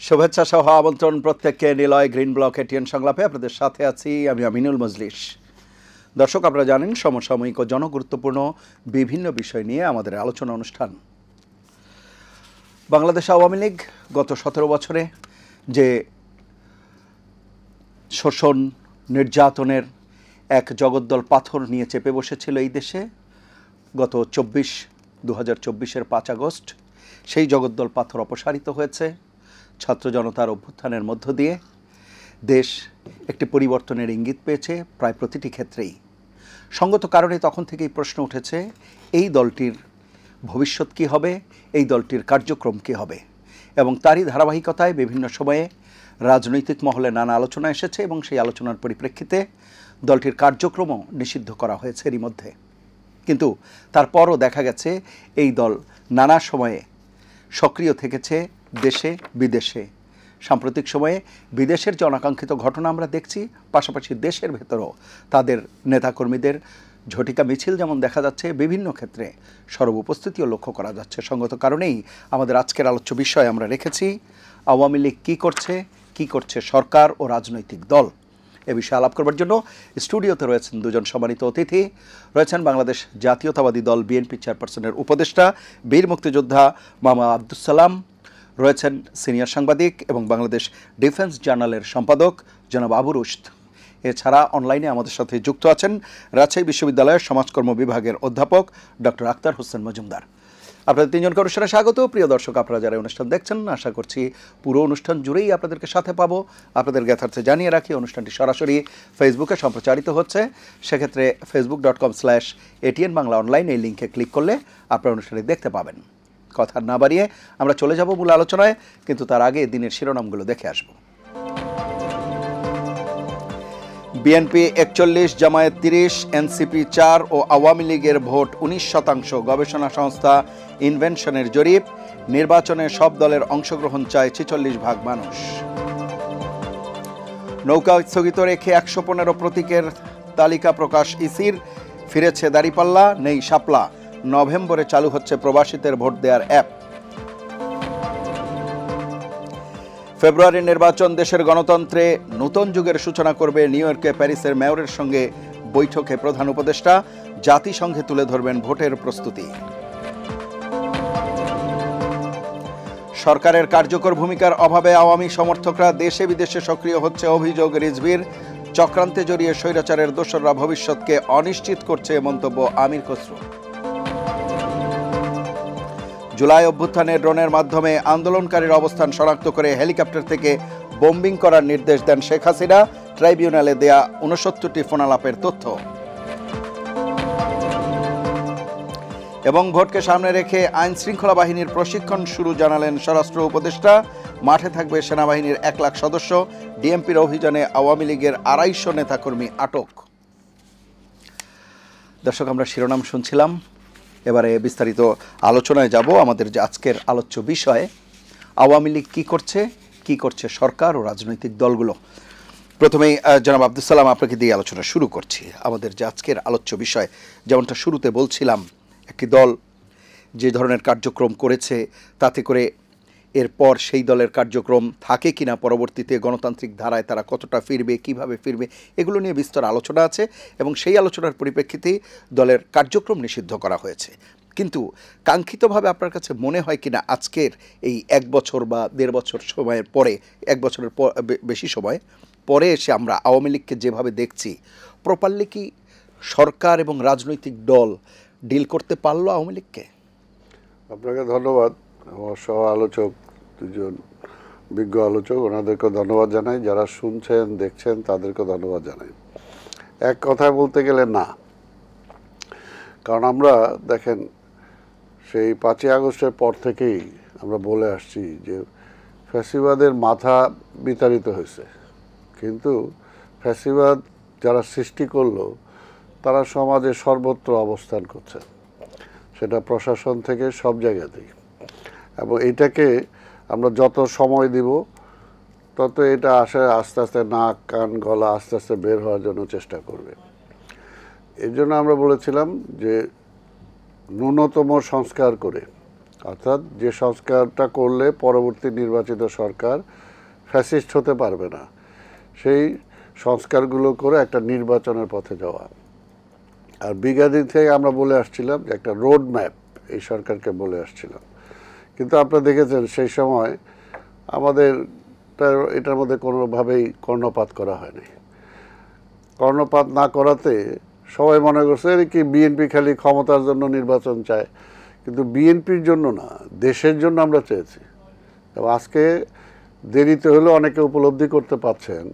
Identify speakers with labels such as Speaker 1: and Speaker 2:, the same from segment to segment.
Speaker 1: শুভেচ্ছা সহ আমন্ত্রণ প্রত্যেককে নিলয় গ্রিন ব্লক এটিএন সংলাপে আপনাদের সাথে আছি আমি আমিনুল মজলিস। দর্শক, আপনারা জানেন সমসাময়িক ও জনগুরুত্বপূর্ণ বিভিন্ন বিষয় নিয়ে আমাদের আলোচনা অনুষ্ঠান। বাংলাদেশ আওয়ামী লীগ গত 17 বছরে যে শোষণ নির্যাতনের এক জগদ্দল পাথর নিয়ে চেপে বসেছিল এই দেশে, গত 2024-এর 5 আগস্ট সেই জগদ্দল পাথর অপসারিত হয়েছে। ছাত্র জনতার অভ্যুত্থানের মধ্য দিয়ে দেশ একটি পরিবর্তনের ইঙ্গিত পেয়েছে প্রায় প্রতিটি ক্ষেত্রেই। সঙ্গত কারণে তখন থেকেই প্রশ্ন উঠেছে, এই দলটির ভবিষ্যৎ কী হবে, এই দলটির কার্যক্রম কী হবে। এবং তারই ধারাবাহিকতায় বিভিন্ন সময়ে রাজনৈতিক মহলে নানা আলোচনা এসেছে এবং সেই আলোচনার পরিপ্রেক্ষিতে দলটির কার্যক্রমও নিষিদ্ধ করা হয়েছে এরই মধ্যে। কিন্তু তারপরও দেখা গেছে এই দল নানা সময়ে সক্রিয় থেকেছে দেশে বিদেশে। সাম্প্রতিক সময়ে বিদেশের যে অনাকাঙ্ক্ষিত ঘটনা আমরা দেখছি, পাশাপাশি দেশের ভেতরও তাদের নেতাকর্মীদের ঝটিকা মিছিল যেমন দেখা যাচ্ছে, বিভিন্ন ক্ষেত্রে সরব উপস্থিতিও লক্ষ্য করা যাচ্ছে। সঙ্গত কারণেই আমাদের আজকের আলোচ্য বিষয় আমরা রেখেছি আওয়ামী লীগ কী করছে সরকার ও রাজনৈতিক দল। এ বিষয়ে আলাপ করবার জন্য স্টুডিওতে রয়েছেন দুজন সম্মানিত অতিথি। রয়েছেন বাংলাদেশ জাতীয়তাবাদী দল বিএনপি চেয়ারপারসনের উপদেষ্টা বীর মুক্তিযোদ্ধা মামা আব্দুস সালাম, রয়েছেন সিনিয়র সাংবাদিক এবং বাংলাদেশ ডিফেন্স জার্নালের সম্পাদক জনাব আবু রুশদ। এছাড়া অনলাইনে আমাদের সাথে যুক্ত আছেন রাজশাহী বিশ্ববিদ্যালয়ের সমাজকর্ম বিভাগের অধ্যাপক ডক্টর আক্তার হোসেন মজুমদার। আপনাদের তিনজনকে অনুষ্ঠানে স্বাগত। প্রিয় দর্শক, আপনারা যারা অনুষ্ঠান দেখছেন, আশা করছি পুরো অনুষ্ঠান জুড়েই আপনাদেরকে সাথে পাবো। আপনাদের জ্ঞাতার্থে জানিয়ে রাখি, অনুষ্ঠানটি সরাসরি ফেসবুকে সম্প্রচারিত হচ্ছে। সেক্ষেত্রে facebook.com/ATN বাংলা অনলাইন এই লিঙ্কে ক্লিক করলে আপনারা অনুষ্ঠানটি দেখতে পাবেন। কথা না বাড়িয়ে আমরা চলে যাব মূল আলোচনায়, কিন্তু তার আগে দিনের শিরোনামগুলো দেখে আসব। বিএনপি 41, জামায়াত 30, এনসিপি 4 ও আওয়ামী লীগের ভোট 19%। গবেষণা সংস্থা ইনভেনশনের জরিপ। নির্বাচনে সব দলের অংশগ্রহণ চায় 46% মানুষ। নৌকা স্থগিত রেখে 115 প্রতীকের তালিকা প্রকাশ ইসির। ফিরেছে দাঁড়িপাল্লা, নেই শাপলা। নভেম্বরে চালু হচ্ছে প্রবাসীদের ভোট দেওয়ার অ্যাপ। ফেব্রুয়ারির নির্বাচন দেশের গণতন্ত্রে নতুন যুগের সূচনা করবে। নিউ ইয়র্কে প্যারিসের মেয়রের সঙ্গে বৈঠকে প্রধান উপদেষ্টা। জাতিসংঘে তুলে ধরবেন ভোটের প্রস্তুতি। সরকারের কার্যকর ভূমিকার অভাবে আওয়ামী সমর্থকরা দেশে বিদেশে সক্রিয় হচ্ছে অভিযোগ রিজভির। চক্রান্তে জড়িয়ে স্বৈরাচারের দোসররা ভবিষ্যৎকে অনিশ্চিত করছে মন্তব্য আমির খসরু। জুলাই অভ্যুত্থানে ড্রোনের মাধ্যমে আন্দোলনকারীর অবস্থান শনাক্ত করে হেলিকপ্টার থেকে বোম্বিং করার নির্দেশ দেন শেখ হাসিনা। ট্রাইব্যুনালে দেয়া 69টি ফোনালাপের তথ্য। এবং ভোটকে সামনে রেখে আইন শৃঙ্খলা বাহিনীর প্রশিক্ষণ শুরু জানালেন স্বরাষ্ট্র উপদেষ্টা। মাঠে থাকবে সেনাবাহিনীর 1 লাখ সদস্য। ডিএমপির অভিযানে আওয়ামী লীগের 250 নেতাকর্মী আটক। দর্শক, আমরা শিরোনাম শুনছিলাম, এবারে বিস্তারিত আলোচনায় যাব। আমাদের যে আজকের আলোচ্য বিষয়, আওয়ামী লীগ কী করছে সরকার ও রাজনৈতিক দলগুলো। প্রথমেই জনাব আব্দুস সালাম, আপনাকে দিয়ে আলোচনা শুরু করছি। আমাদের যে আজকের আলোচ্য বিষয়, যেমনটা শুরুতে বলছিলাম, একটি দল যে ধরনের কার্যক্রম করেছে, তাতে করে এরপর সেই দলের কার্যক্রম থাকে কিনা, পরবর্তীতে গণতান্ত্রিক ধারায় তারা কতটা ফিরবে, কিভাবে ফিরবে, এগুলো নিয়ে বিস্তর আলোচনা আছে এবং সেই আলোচনার পরিপ্রেক্ষিতেই দলের কার্যক্রম নিষিদ্ধ করা হয়েছে। কিন্তু কাঙ্ক্ষিতভাবে আপনার কাছে মনে হয় কিনা আজকের এই 1 বছর বা 1.5 বছর সময়ের পরে, 1 বছরের বেশি সময় পরে এসে আমরা আওয়ামী লীগকে যেভাবে দেখছি, প্রপারলি কি সরকার এবং রাজনৈতিক দল ডিল করতে পারলো আওয়ামী লীগকে?
Speaker 2: আপনাকে ধন্যবাদ। আমার সহ আলোচক, দুজন বিজ্ঞ আলোচক, ওনাদেরকে ধন্যবাদ জানাই। যারা শুনছেন দেখছেন তাদেরকে ধন্যবাদ জানাই। এক কথায় বলতে গেলে না, কারণ আমরা দেখেন সেই 5ই আগস্টের পর থেকেই আমরা বলে আসছি যে ফ্যাসিবাদের মাথা বিতাড়িত হয়েছে, কিন্তু ফ্যাসিবাদ যারা সৃষ্টি করলো তারা সমাজে সর্বত্র অবস্থান করছে, সেটা প্রশাসন থেকে সব জায়গাতেই। এবং এইটাকে আমরা যত সময় দিব তত এটা আস্তে আস্তে নাক কান গলা আস্তে আস্তে বের হওয়ার জন্য চেষ্টা করবে। এই জন্য আমরা বলেছিলাম যে ন্যূনতম সংস্কার করে অর্থাৎ যে সংস্কারটা করলে পরবর্তী নির্বাচিত সরকার ফ্যাসিস্ট হতে পারবে না, সেই সংস্কারগুলো করে একটা নির্বাচনের পথে যাওয়া। আর বিগতদিন থেকে আমরা বলে আসছিলাম যে একটা রোড ম্যাপ এই সরকারকে বলে আসছিলাম, কিন্তু আপনারা দেখেছেন সেই সময় আমাদের এটার মধ্যে কোনোভাবেই কর্ণপাত করা হয়নি। কর্ণপাত না করাতে সবাই মনে করছে কি বিএনপি খালি ক্ষমতার জন্য নির্বাচন চায়, কিন্তু বিএনপির জন্য না, দেশের জন্য আমরা চেয়েছি। এবং আজকে দেরিতে হলেও অনেকে উপলব্ধি করতে পারছেন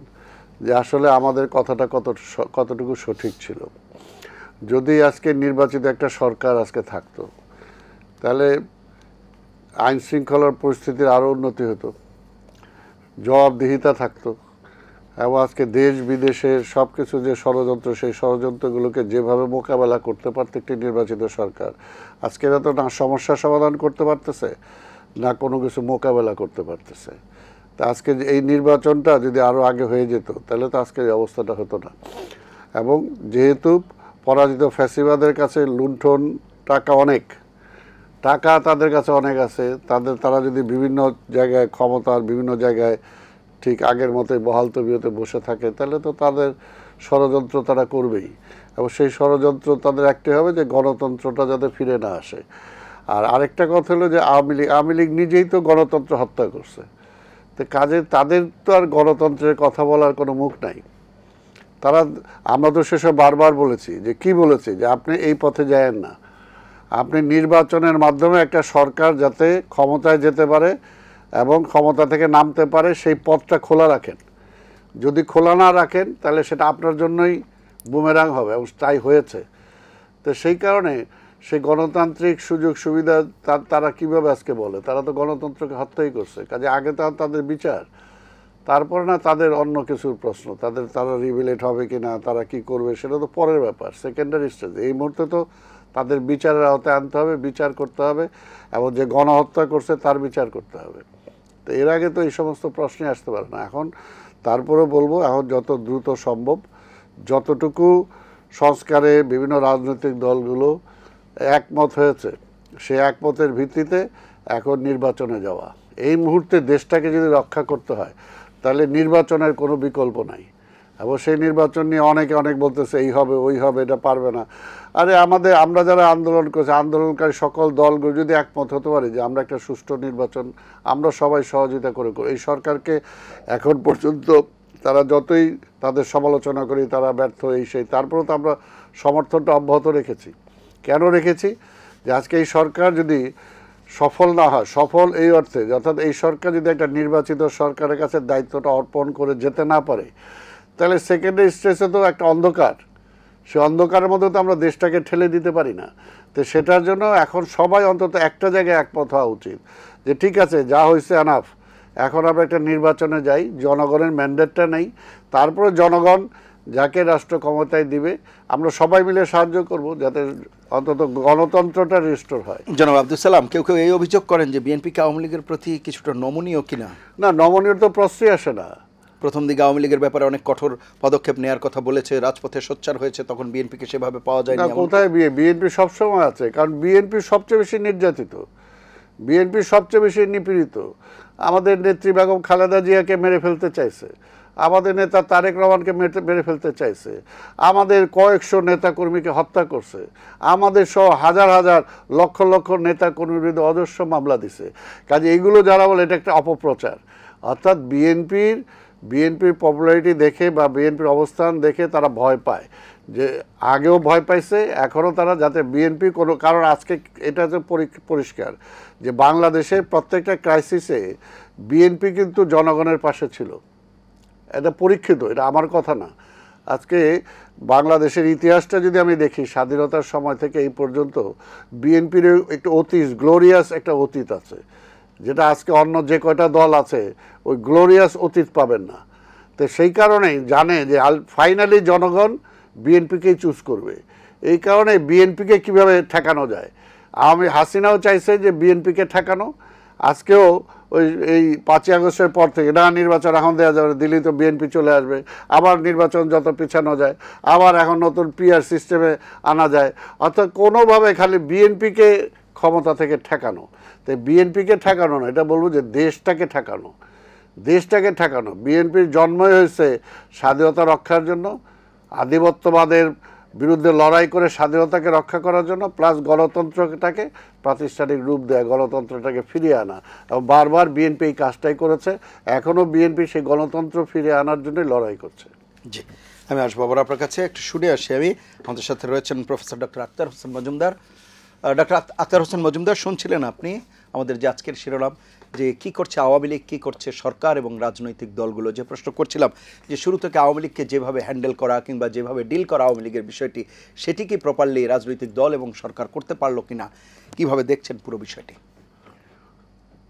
Speaker 2: যে আসলে আমাদের কথাটা কতটুকু সঠিক ছিল। যদি আজকে নির্বাচিত একটা সরকার আজকে থাকতো, তাহলে আইন শৃঙ্খলার পরিস্থিতির আরও উন্নতি হতো, জবাবদিহিতা থাকতো, এবং আজকে দেশ বিদেশের সব কিছু যে ষড়যন্ত্র, সেই ষড়যন্ত্রগুলোকে যেভাবে মোকাবেলা করতে পারত একটি নির্বাচিত সরকার, আজকে এরা তো না সমস্যার সমাধান করতে পারতেছে, না কোনো কিছু মোকাবেলা করতে পারতেছে। তা আজকে এই নির্বাচনটা যদি আরও আগে হয়ে যেত, তাহলে তো আজকে এই অবস্থাটা হতো না। এবং যেহেতু পরাজিত ফ্যাসিবাদের কাছে লুণ্ঠন টাকা অনেক, টাকা তাদের কাছে অনেক আছে, তারা যদি বিভিন্ন জায়গায় ক্ষমতার বিভিন্ন জায়গায় ঠিক আগের মতোই বহাল তবিয়তে বসে থাকে, তাহলে তো তাদের ষড়যন্ত্র তারা করবেই। এবং সেই ষড়যন্ত্র তাদের একটি হবে যে গণতন্ত্রটা যাতে ফিরে না আসে। আর আরেকটা কথা হলো যে আওয়ামী লীগ নিজেই তো গণতন্ত্র হত্যা করছে, তো কাজে তাদের তো আর গণতন্ত্রের কথা বলার কোনো মুখ নাই। আমরা তো সেসব বারবার বলেছি যে কি বলেছি, যে আপনি এই পথে যায়েন না, আপনি নির্বাচনের মাধ্যমে একটা সরকার যাতে ক্ষমতায় যেতে পারে এবং ক্ষমতা থেকে নামতে পারে সেই পথটা খোলা রাখেন। যদি খোলা না রাখেন তাহলে সেটা আপনার জন্যই বুমেরাং হবে, এবং তাই হয়েছে। তো সেই কারণে সেই গণতান্ত্রিক সুযোগ সুবিধা তারা কিভাবে আজকে বলে, তারা তো গণতন্ত্রকে হত্যাই করছে। কাজে আগে তাদের বিচার, তারপর না তাদের অন্য কিছুর প্রশ্ন, তারা রিভিলেট হবে কি না, তারা কি করবে সেটা তো পরের ব্যাপার, সেকেন্ডারি স্টেজ। এই মুহূর্তে তো তাদের বিচারের আওতায় আনতে হবে, বিচার করতে হবে, এবং যে গণহত্যা করছে তার বিচার করতে হবে। তো এর আগে তো এই সমস্ত প্রশ্নই আসতে পারে না। এখন তারপরে বলবো, এখন যত দ্রুত সম্ভব, যতটুকু সংস্কারে বিভিন্ন রাজনৈতিক দলগুলো একমত হয়েছে, সেই একমতের ভিত্তিতে এখন নির্বাচনে যাওয়া। এই মুহূর্তে দেশটাকে যদি রক্ষা করতে হয়, তাহলে নির্বাচনের কোনো বিকল্প নাই। এবং সেই নির্বাচন নিয়ে অনেকে অনেক বলতেছে এই হবে ওই হবে, এটা পারবে না। আরে আমরা যারা আন্দোলন করছি, আন্দোলনকারী সকল দলগুলো যদি একমত হতে পারে যে আমরা একটা সুষ্ঠু নির্বাচন, আমরা সবাই সহযোগিতা করে এই সরকারকে, এখন পর্যন্ত তারা যতই তাদের সমালোচনা করি তারা ব্যর্থ এই সেই, তারপরেও তো আমরা সমর্থনটা অব্যাহত রেখেছি। কেন রেখেছি? যে আজকে এই সরকার যদি সফল না হয়, সফল এই অর্থে অর্থাৎ এই সরকার যদি একটা নির্বাচিত সরকারের কাছে দায়িত্বটা অর্পণ করে যেতে না পারে, তাহলে সেকেন্ডারি স্টেজে তো একটা অন্ধকার, সে অন্ধকারের মধ্যে তো আমরা দেশটাকে ঠেলে দিতে পারি না। তো সেটার জন্য এখন সবাই অন্তত একটা জায়গায় একমত হওয়া উচিত যে ঠিক আছে, যা হয়েছে এনাফ, এখন আমরা একটা নির্বাচনে যাই, জনগণের ম্যান্ডেটটা নেই, তারপরে জনগণ যাকে রাষ্ট্র ক্ষমতায় দিবে আমরা সবাই মিলে সাহায্য করব যাতে অন্তত গণতন্ত্রটা রিস্টোর হয়।
Speaker 1: জনাব আব্দুল সালাম, কেউ কেউ এই অভিযোগ করেন যে বিএনপিকে আওয়ামী লীগের প্রতি কিছুটা নমনীয় কিনা।
Speaker 2: না, নমনীয় তো প্রশ্নই আসে না।
Speaker 1: প্রথম দিকে আওয়ামী লীগের ব্যাপারে অনেক কঠোর পদক্ষেপ নেওয়ার কথা বলেছে, রাজপথে সোচ্চার হয়েছে, তখন বিএনপিকে সেভাবে পাওয়া যায়নি।
Speaker 2: কোথায় বিএনপি সবসময় আছে, কারণ বিএনপি সবচেয়ে বেশি নির্যাতিত, বিএনপি সবচেয়ে বেশি নিপীড়িত। আমাদের নেত্রী বেগম খালেদা জিয়াকে মেরে ফেলতে চাইছে, আমাদের নেতা তারেক রহমানকে মেরে ফেলতে চাইছে, আমাদের কয়েকশো নেতাকর্মীকে হত্যা করছে, আমাদের সহ হাজার হাজার লক্ষ লক্ষ নেতাকর্মীর বিরুদ্ধে অজস্র মামলা দিছে। কাজে এইগুলো যারা বলে এটা একটা অপপ্রচার। অর্থাৎ বিএনপির পপুলারিটি দেখে বা বিএনপির অবস্থান দেখে তারা ভয় পায়, যে আগেও ভয় পাইছে, এখনও তারা যাতে বিএনপি কোনো, কারণ আজকে এটা যে পরিষ্কার যে বাংলাদেশের প্রত্যেকটা ক্রাইসিসে বিএনপি কিন্তু জনগণের পাশে ছিল। এটা পরীক্ষিত, এটা আমার কথা না। আজকে বাংলাদেশের ইতিহাসটা যদি আমি দেখি, স্বাধীনতার সময় থেকে এই পর্যন্ত বিএনপির একটু গ্লোরিয়াস একটা অতীত আছে, যেটা আজকে অন্য যে কয়টা দল আছে ওই গ্লোরিয়াস অতীত পাবেন না। তো সেই কারণেই জানে যে ফাইনালি জনগণ বিএনপিকেই চুজ করবে। এই কারণে বিএনপিকে কিভাবে ঠেকানো যায়, হাসিনাও চাইছে যে বিএনপিকে ঠেকানো। আজকেও এই 5ই আগস্টের পর থেকে না নির্বাচন এখন দেওয়া যাবে, দিল্লি তো বিএনপি চলে আসবে, আবার নির্বাচন যত পিছানো যায়, আবার এখন নতুন পিআর সিস্টেমে আনা যায়। অর্থাৎ কোনোভাবে খালি বিএনপিকে ক্ষমতা থেকে ঠেকানো। তাই বিএনপিকে ঠেকানো না, এটা বলবো যে দেশটাকে ঠেকানো, দেশটাকে ঠেকানো। বিএনপির জন্মই হয়েছে স্বাধীনতা রক্ষার জন্য, আধিপত্যবাদের বিরুদ্ধে লড়াই করে স্বাধীনতাকে রক্ষা করার জন্য, প্লাস গণতন্ত্রটাকে প্রাতিষ্ঠানিক রূপ দেয়া, গণতন্ত্রটাকে ফিরিয়ে আনা। এবং বারবার বিএনপি এই কাজটাই করেছে, এখনও বিএনপি সেই গণতন্ত্র ফিরিয়ে আনার জন্যই লড়াই করছে।
Speaker 1: জি, আমি আসবো আবার আপনার কাছে, একটু শুনে আসি। আমি আমাদের সাথে রয়েছেন professor doctor Akhtar Hossain Majumdar. Doctor Akhtar Hossain Majumdar, শুনছিলেন আপনি আমাদের যে আজকের শিরোনাম, যে কি করছে আওয়ামী লীগ, কী করছে সরকার এবং রাজনৈতিক দলগুলো। যে প্রশ্ন করছিলাম যে শুরু থেকে আওয়ামী লীগকে যেভাবে হ্যান্ডেল করা কিংবা যেভাবে ডিল করা আওয়ামী লীগের বিষয়টি, সেটি কি প্রপারলি রাজনৈতিক দল এবং সরকার করতে পারলো কিনা, কিভাবে দেখছেন পুরো বিষয়টি?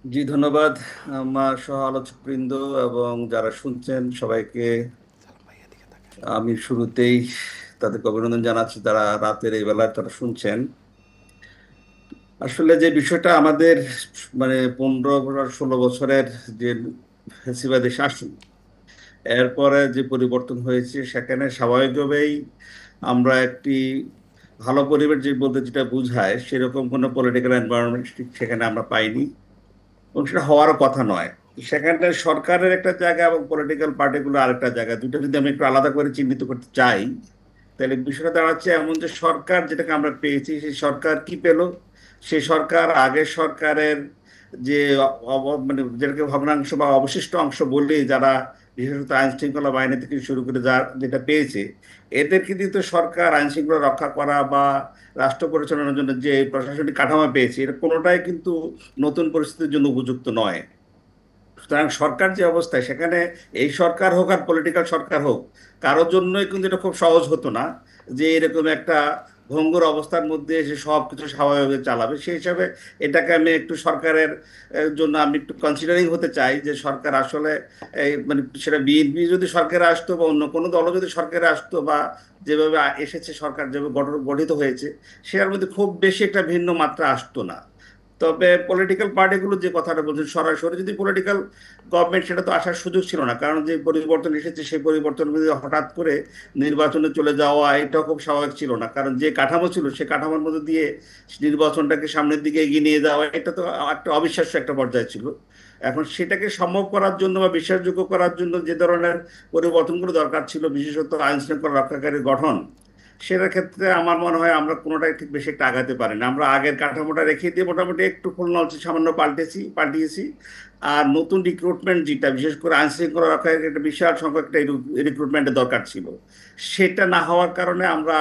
Speaker 3: জি, ধন্যবাদ আমার সহ আলোচকবৃন্দ এবং যারা শুনছেন সবাইকে। আমি শুরুতেই তাদেরকে অভিনন্দন জানাচ্ছি, তারা রাতের এই বেলায় তারা শুনছেন। আসলে যে বিষয়টা আমাদের 15-16 বছরের যে ফ্যাসিবাদী শাসন, এরপরে যে পরিবর্তন হয়েছে, সেখানে স্বাভাবিকভাবেই আমরা একটি ভালো পরিবেশ যে বলতে যেটা বোঝায়, সেরকম কোনো পলিটিক্যাল এনভায়রনমেন্ট সেখানে আমরা পাইনি এবং সেটা হওয়ারও কথা নয়। সেখানে সরকারের একটা জায়গা এবং পলিটিক্যাল পার্টিগুলো আরেকটা জায়গা, দুটো যদি আমি একটু আলাদা করে চিহ্নিত করতে চাই, তাহলে বিষয়টা দাঁড়াচ্ছে এমন যে সরকার যেটাকে আমরা পেয়েছি, সেই সরকার কি পেল? সেই সরকার আগের সরকারের যে যেটাকে ভগ্নাংশ বা অবশিষ্ট অংশ বলি, যারা বিশেষত আইন শৃঙ্খলা বাহিনী থেকে শুরু করে যেটা পেয়েছে, এদের কিন্তু তো সরকার আইন শৃঙ্খলা রক্ষা করা বা রাষ্ট্র পরিচালনার জন্য যে প্রশাসনিক কাঠামো পেয়েছে, এটা কোনোটাই কিন্তু নতুন পরিস্থিতির জন্য উপযুক্ত নয়। সুতরাং সরকার যে অবস্থায়, সেখানে এই সরকার হোক আর পলিটিক্যাল সরকার হোক, কারোর জন্যই কিন্তু এটা খুব সহজ হতো না যে এরকম একটা ভঙ্গুর অবস্থার মধ্যে এসে সব কিছু স্বাভাবিকভাবে চালাবে। সেই হিসাবে এটাকে আমি একটু সরকারের জন্য আমি একটু কনসিডারিং হতে চাই যে সরকার আসলে সেটা বিএনপি যদি সরকারে আসতো বা অন্য কোনো দলও যদি সরকারে আসতো বা যেভাবে এসেছে সরকার, যেভাবে গঠিত হয়েছে, সেটার মধ্যে খুব বেশি একটা ভিন্ন মাত্রা আসতো না। তবে পলিটিক্যাল পার্টিগুলো যে কথাটা বলছেন, সরাসরি যদি পলিটিক্যাল গভর্নমেন্ট, সেটা তো আসার সুযোগ ছিল না, কারণ যে পরিবর্তন এসেছে সেই পরিবর্তন হঠাৎ করে নির্বাচনে চলে যাওয়া এটা খুব স্বাভাবিক ছিল না, কারণ যে কাঠামো ছিল সে কাঠামোর মধ্যে দিয়ে নির্বাচনটাকে সামনের দিকে এগিয়ে নিয়ে যাওয়া এটা তো একটা অবিশ্বাস্য একটা পর্যায়ে ছিল। এখন সেটাকে সম্ভব করার জন্য বা বিশ্বাসযোগ্য করার জন্য যে ধরনের পরিবর্তনগুলো দরকার ছিল, বিশেষত আইন শৃঙ্খলা রক্ষাকারী গঠন, সেটার ক্ষেত্রে আমার মনে হয় আমরা কোনোটাই ঠিক বেশি একটা আগাতে পারি না। আমরা আগের কাঠামোটা রেখে দিয়ে মোটামুটি একটু খুলনালচি সামান্য পাল্টিয়েছি। আর নতুন রিক্রুটমেন্ট যেটা, বিশেষ করে আইন শৃঙ্খলা রক্ষার একটা বিশাল সংখ্যক একটা রিক্রুটমেন্টের দরকার ছিল, সেটা না হওয়ার কারণে আমরা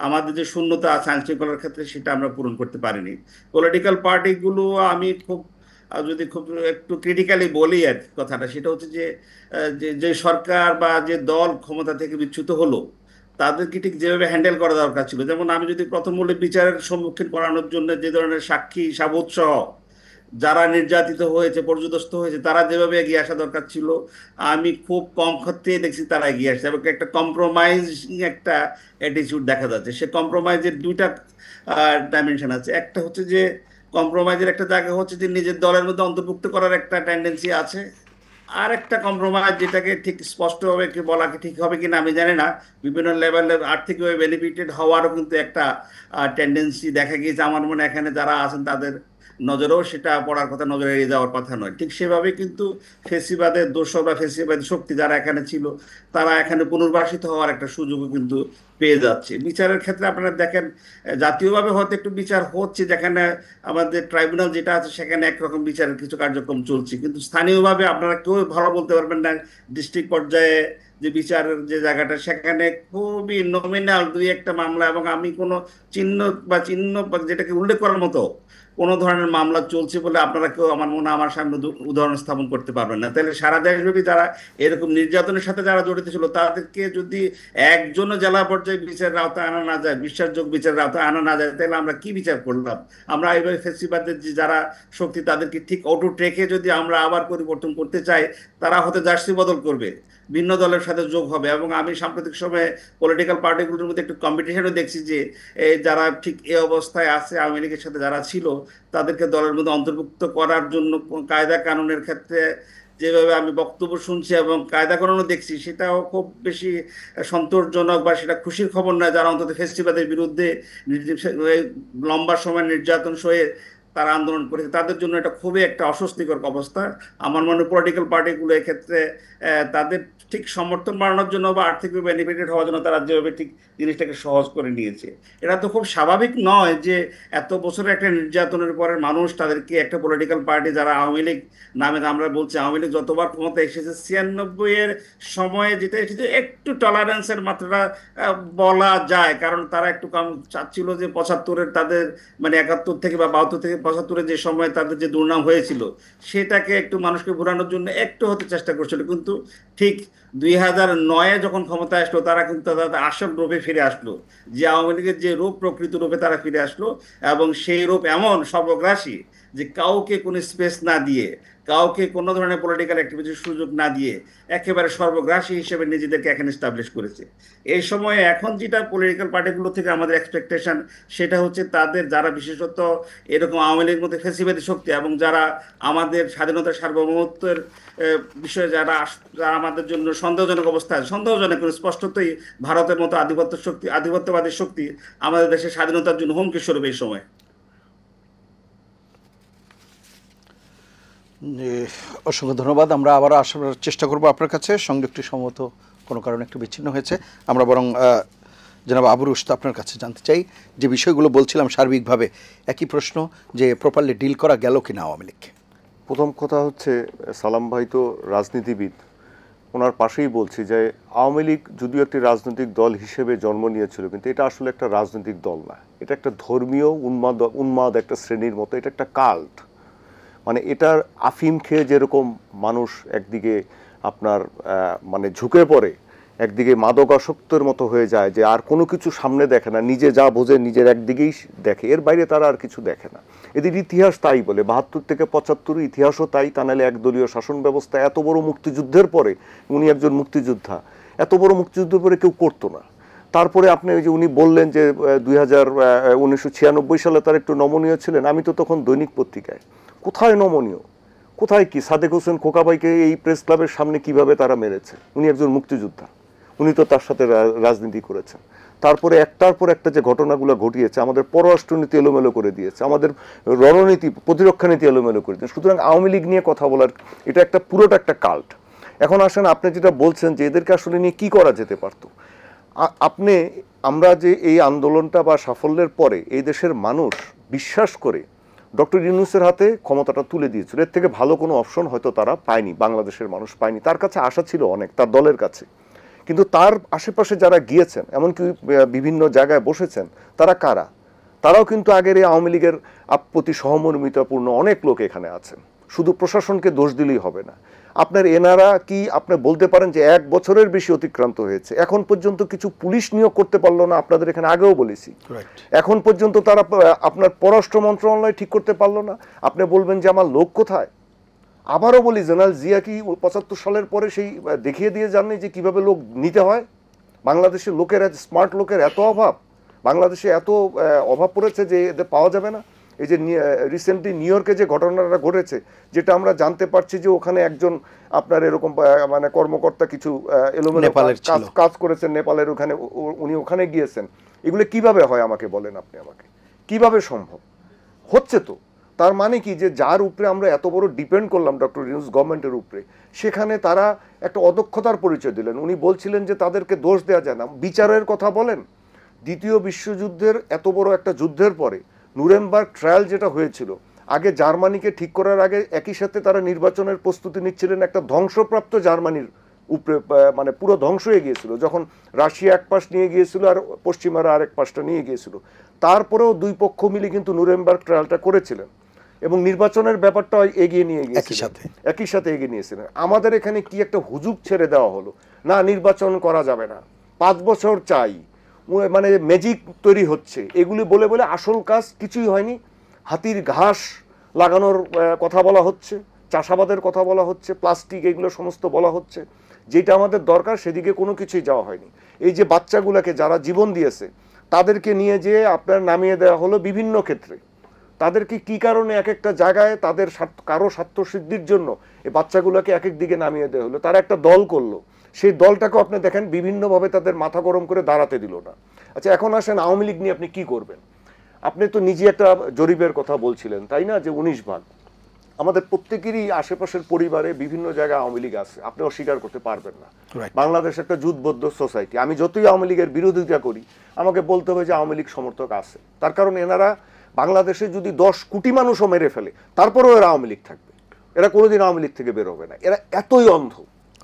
Speaker 3: আমাদের যে শূন্যতা আছে আইন শৃঙ্খলার ক্ষেত্রে, সেটা আমরা পূরণ করতে পারিনি। পলিটিক্যাল পার্টিগুলো আমি খুব যদি খুব একটু ক্রিটিক্যালি বলি আর কথাটা, সেটা হচ্ছে যে যে সরকার বা যে দল ক্ষমতা থেকে বিচ্যুত হলো, তাদেরকে ঠিক যেভাবে হ্যান্ডেল করা দরকার ছিল। যেমন আমি যদি প্রথম বলি, বিচারের সম্মুখীন করানোর জন্য যে ধরনের সাক্ষী সাবুত সহ যারা নির্যাতিত হয়েছে, পর্যদস্ত হয়েছে, তারা যেভাবে এগিয়ে আসা দরকার ছিল, আমি খুব কম ক্ষেত্রে দেখছি তারা এগিয়ে আসছে এবং একটা কম্প্রোমাইজিং একটা অ্যাটিটিউড দেখা যাচ্ছে। সে কম্প্রোমাইজের দুইটা ডাইমেনশন আছে। একটা হচ্ছে যে কম্প্রোমাইজের একটা জায়গা হচ্ছে যে নিজের দলের মধ্যে অন্তর্ভুক্ত করার একটা টেন্ডেন্সি আছে, আর একটা কম্প্রোমাইজ যেটাকে ঠিক স্পষ্টভাবে কি বলা কি ঠিক হবে কিনা আমি জানি না, বিভিন্ন লেভেলের আর্থিকভাবে বেনিফিটেড হওয়ারও কিন্তু একটা টেন্ডেন্সি দেখা গিয়েছে। আমার মনে হয় এখানে যারা আছেন তাদের নজরেও সেটা পড়ার কথা, নজরে এড়িয়ে যাওয়ার কথা নয়। ঠিক সেভাবে কিন্তু ফেসিবাদের দোসর বা ফেসিবাদের শক্তি যারা এখানে ছিল, তারা এখানে পুনর্বাসিত হওয়ার একটা সুযোগও কিন্তু পেয়ে যাচ্ছে। বিচারের ক্ষেত্রে আপনারা দেখেন, জাতীয়ভাবে হয়তো একটু বিচার হচ্ছে, যেখানে আমাদের ট্রাইব্যুনাল যেটা আছে সেখানে একরকম বিচারের কিছু কার্যক্রম চলছে, কিন্তু স্থানীয়ভাবে আপনারা কেউ ভালো বলতে পারবেন না ডিস্ট্রিক্ট পর্যায়ে যে বিচারের যে জায়গাটা, সেখানে খুবই নমিনাল দুই একটা মামলা, এবং আমি কোনো চিহ্ন যেটাকে উল্লেখ করার মতো কোনো ধরনের মামলা চলছে বলে আপনারা কেউ আমার মনে হয় আমার সামনে উদাহরণ স্থাপন করতে পারবেন না। তাহলে সারা দেশব্যাপী যারা এরকম নির্যাতনের সাথে যারা জড়িত ছিল, তাদেরকে যদি একজনও জেলা পর্যায়ে বিচারের আওতায় আনা না যায়, বিশ্বাসযোগ্য বিচারের আওতায় আনা না যায়, তাহলে আমরা কি বিচার করলাম? আমরা এইভাবে ফেসিবাদের যে যারা শক্তি, তাদেরকে ঠিক অটুট রেখে যদি আমরা আবার পরিবর্তন করতে চাই, তারা হয়তো জার্সি বদল করবে, ভিন্ন দলের সাথে যোগ হবে। এবং আমি সাম্প্রতিক সময়ে পলিটিক্যাল পার্টিগুলোর মধ্যে একটু কম্পিটিশনও দেখছি যে যারা ঠিক এই অবস্থায় আছে, আওয়ামী লীগের সাথে যারা ছিল, তাদেরকে দলের মধ্যে অন্তর্ভুক্ত করার জন্য কায়দা কানুনের ক্ষেত্রে যেভাবে আমি বক্তব্য শুনছি এবং কায়দা কানুনও দেখছি, সেটাও খুব বেশি সন্তোষজনক বা সেটা খুশির খবর নয়। যারা অন্তত ফেস্টিভ্যালের বিরুদ্ধে লম্বা সময় নির্যাতন সয়ে তারা আন্দোলন করেছে, তাদের জন্য এটা খুবই একটা অস্বস্তিকর অবস্থা। আমার মনে হয় পলিটিক্যাল পার্টিগুলো এক্ষেত্রে তাদের ঠিক সমর্থন বাড়ানোর জন্য বা আর্থিকভাবে বেনিফিটেড হওয়ার জন্য তারা যেভাবে ঠিক জিনিসটাকে সহজ করে নিয়েছে, এটা তো খুব স্বাভাবিক নয় যে এত বছরের একটা নির্যাতনের পরে মানুষ তাদেরকে একটা পলিটিক্যাল পার্টি যারা আওয়ামী লীগ নামে আমরা বলছি, আওয়ামী লীগ যতবার ক্ষমতা এসেছে 96-এর সময়ে যেটা এসেছে একটু টলারেন্সের মাত্রাটা বলা যায়, কারণ তারা একটু কম চাচ্ছিল যে 75-এর তাদের মানে 71 থেকে বা 72 থেকে 75-এর যে সময় তাদের যে দুর্নাম হয়েছিল সেটাকে একটু মানুষকে ঘোরানোর জন্য একটু হতে চেষ্টা করছিল। কিন্তু ঠিক 2009-এ যখন ক্ষমতা আসলো তারা কিন্তু তাদের আসল রূপে ফিরে আসলো, যে আওয়ামী লীগের যে রূপ প্রকৃত রূপে তারা ফিরে আসলো, এবং সেই রূপ এমন সর্বগ্রাসী যে কাউকে কোনো স্পেস না দিয়ে, কাউকে কোনো ধরনের পলিটিক্যাল অ্যাক্টিভিটির সুযোগ না দিয়ে একেবারে সর্বগ্রাসী হিসেবে নিজেদেরকে এখানে এস্টাবলিশ করেছে। এই সময়ে এখন যেটা পলিটিক্যাল পার্টিগুলো থেকে আমাদের এক্সপেকটেশন সেটা হচ্ছে তাদের যারা বিশেষত এরকম আওয়ামী লীগের মধ্যে ফ্যাসিবাদী শক্তি এবং যারা আমাদের স্বাধীনতার সার্বভৌমত্বের বিষয়ে যারা আমাদের জন্য সন্দেহজনক অবস্থায়, সন্দেহজনক স্পষ্টতই ভারতের মতো আধিপত্যবাদী শক্তি আমাদের দেশের স্বাধীনতার জন্য হুমকি স্বরূপ এই সময়।
Speaker 1: অসংখ্য ধন্যবাদ। আমরা আবার আসার চেষ্টা করব আপনার কাছে। সংযোগটি সম্ভবত কোনো কারণে একটু বিচ্ছিন্ন হয়েছে। আমরা বরং জনাব আবু রুশদ আপনার কাছে জানতে চাই, যে বিষয়গুলো বলছিলাম সার্বিকভাবে একই প্রশ্ন, যে প্রপারলি ডিল করা গেল কিনা আওয়ামী লীগকে।
Speaker 4: প্রথম কথা হচ্ছে, সালাম ভাই তো রাজনীতিবিদ, ওনার পাশেই বলছি যে আওয়ামী লীগ যদিও একটি রাজনৈতিক দল হিসেবে জন্ম নিয়েছিল, কিন্তু এটা আসলে একটা রাজনৈতিক দল না, এটা একটা ধর্মীয় উন্মাদ একটা শ্রেণীর মতো, এটা একটা কাল্ট। মানে এটার আফিম খেয়ে যেরকম মানুষ একদিকে আপনার মানে ঝুঁকে পড়ে, একদিকে মাদকাসক্তের মতো হয়ে যায়, যে আর কোনো কিছু সামনে দেখে না, নিজে যা বোঝে নিজের একদিকেই দেখে, এর বাইরে তারা আর কিছু দেখে না। এদের ইতিহাস তাই বলে, 72 থেকে 75 ইতিহাসও তাই। তা নাহলে একদলীয় শাসন ব্যবস্থা এত বড় মুক্তিযুদ্ধের পরে, উনি একজন মুক্তিযোদ্ধা, এত বড় মুক্তিযুদ্ধের পরে কেউ করতো না। তারপরে আপনি ওই যে উনি বললেন যে 1996 সালে তার একটু নমনীয় ছিলেন, আমি তো তখন দৈনিক পত্রিকায়, কোথায় নমনীয়, কোথায় কি? সাদেক হোসেন খোকাবাইকে এই প্রেস ক্লাবের সামনে কিভাবে তারা মেরেছে, উনি একজন মুক্তিযোদ্ধা, উনি তো তার সাথে রাজনীতি করেছেন। তারপরে একটার পর একটা যে ঘটনাগুলো ঘটিয়েছে, আমাদের পররাষ্ট্রনীতি এলোমেলো করে দিয়েছে, আমাদের রণনীতি প্রতিরক্ষা নীতি এলোমেলো করে দিয়েছে। সুতরাং আওয়ামী লীগ নিয়ে কথা বলার এটা একটা পুরোটা একটা কাল্ট। এখন আসেন, আপনি যেটা বলছেন যে এদেরকে আসলে নিয়ে কি করা যেতে পারত। আমরা যে এই আন্দোলনটা বা সাফল্যের পরে এই দেশের মানুষ বিশ্বাস করে ডক্টর ইউনূসের হাতে ক্ষমতাটা তুলে দিয়েছিল, এর থেকে ভালো কোনো অপশন হয়তো তারা পায়নি, বাংলাদেশের মানুষ পায়নি। তার কাছে আশা ছিল অনেক, তার দলের কাছে, কিন্তু তার আশেপাশে যারা গিয়েছেন, এমনকি বিভিন্ন জায়গায় বসেছেন, তারা কারা? তারাও কিন্তু আগের এই আওয়ামী লীগের প্রতি সহমর্মিতাপূর্ণ অনেক লোক এখানে আছেন। শুধু প্রশাসনকে দোষ দিলেই হবে না। আপনার এনারা কি আপনি বলতে পারেন যে 1 বছরের বেশি অতিক্রান্ত হয়েছে, এখন পর্যন্ত কিছু পুলিশ নিয়োগ করতে পারলো না? আপনাদের এখানে আগেও বলেছি, এখন পর্যন্ত তারা আপনার পররাষ্ট্র মন্ত্রণালয় ঠিক করতে পারলো না। আপনি বলবেন যে আমার লোক কোথায়? আবারও বলি, জেনারেল জিয়া কি 75 সালের পরে সেই দেখিয়ে দিয়ে যাননি যে কিভাবে লোক নিতে হয়? বাংলাদেশের লোকের, স্মার্ট লোকের এত অভাব, বাংলাদেশে এত অভাব পড়েছে যে এদের পাওয়া যাবে না। এই যে রিসেন্টলি নিউ ইয়র্কে যে ঘটনাটা ঘটেছে, যেটা আমরা জানতে পারছি যে ওখানে একজন আপনার এরকম মানে কর্মকর্তা কিছু এলোমেলো কাজ করেছেন নেপালের, ওখানে উনি ওখানে গিয়েছেন। এগুলো কিভাবে হয় আমাকে বলেন, আপনি আমাকে কিভাবে সম্ভব? হচ্ছে তো। তার মানে কি, যে যার উপরে আমরা এত বড় ডিপেন্ড করলাম ডক্টর ইউনূস গভর্নমেন্টের উপরে, সেখানে তারা একটা অদক্ষতার পরিচয় দিলেন। উনি বলছিলেন যে তাদেরকে দোষ দেওয়া যায় না, বিচারের কথা বলেন। দ্বিতীয় বিশ্বযুদ্ধের এত বড় একটা যুদ্ধের পরে নুরেমবার্গ ট্রায়াল যেটা হয়েছিল, আগে জার্মানিকে ঠিক করার আগে একই সাথে তারা নির্বাচনের প্রস্তুতি নিচ্ছিলেন একটা ধ্বংসপ্রাপ্ত জার্মানির উপরে, মানে পুরো ধ্বংস হয়ে গিয়েছিল, যখন রাশিয়া এক পাশ নিয়ে গিয়েছিল আর পশ্চিমারা আরেক পাশটা নিয়ে গিয়েছিল। তারপরেও দুই পক্ষ মিলে কিন্তু নুরেমবার্গ ট্রায়ালটা করেছিলেন এবং নির্বাচনের ব্যাপারটা এগিয়ে নিয়ে গিয়েছিলেন, একই সাথে এগিয়ে নিয়েছিলেন। আমাদের এখানে কি একটা হুজুগ ছেড়ে দেওয়া হলো, না নির্বাচন করা যাবে না, 5 বছর চাই, মানে ম্যাজিক তৈরি হচ্ছে, এগুলি বলে বলে আসল কাজ কিছুই হয়নি। হাতির ঘাস লাগানোর কথা বলা হচ্ছে, চাষাবাদের কথা বলা হচ্ছে, প্লাস্টিক, এগুলো সমস্ত বলা হচ্ছে। যেটা আমাদের দরকার সেদিকে কোনো কিছুই যাওয়া হয়নি। এই যে বাচ্চাগুলোকে যারা জীবন দিয়েছে তাদেরকে নিয়ে যেয়ে আপনার নামিয়ে দেওয়া হলো বিভিন্ন ক্ষেত্রে। তাদেরকে কি কারণে এক একটা জায়গায় তাদের কারো স্বার্থসিদ্ধির জন্য এই বাচ্চাগুলোকে এক এক দিকে নামিয়ে দেওয়া হলো। তারা একটা দল করলো, সেই দলটাকে আপনি দেখেন বিভিন্নভাবে তাদের মাথা গরম করে দাঁড়াতে দিল না। আচ্ছা, এখন আসেন আওয়ামী লীগ নিয়ে আপনি কি করবেন? আপনি তো নিজে একটা জরিপের কথা বলছিলেন তাই না, যে 19 ভাগ। আমাদের প্রত্যেকেরই আশেপাশের পরিবারে বিভিন্ন জায়গায় আওয়ামী লীগ আছে, আপনি অস্বীকার করতে পারবেন না। বাংলাদেশ একটা জুটবদ্ধ সোসাইটি। আমি যতই আওয়ামী লীগের বিরোধিতা করি, আমাকে বলতে হবে যে আওয়ামী লীগ সমর্থক আছে। তার কারণ এনারা বাংলাদেশে যদি 10 কোটি মানুষও মেরে ফেলে, তারপরেও এরা আওয়ামী লীগ থাকবে, এরা কোনোদিন আওয়ামী লীগ থেকে বের হবে না। এরা এতই অন্ধ,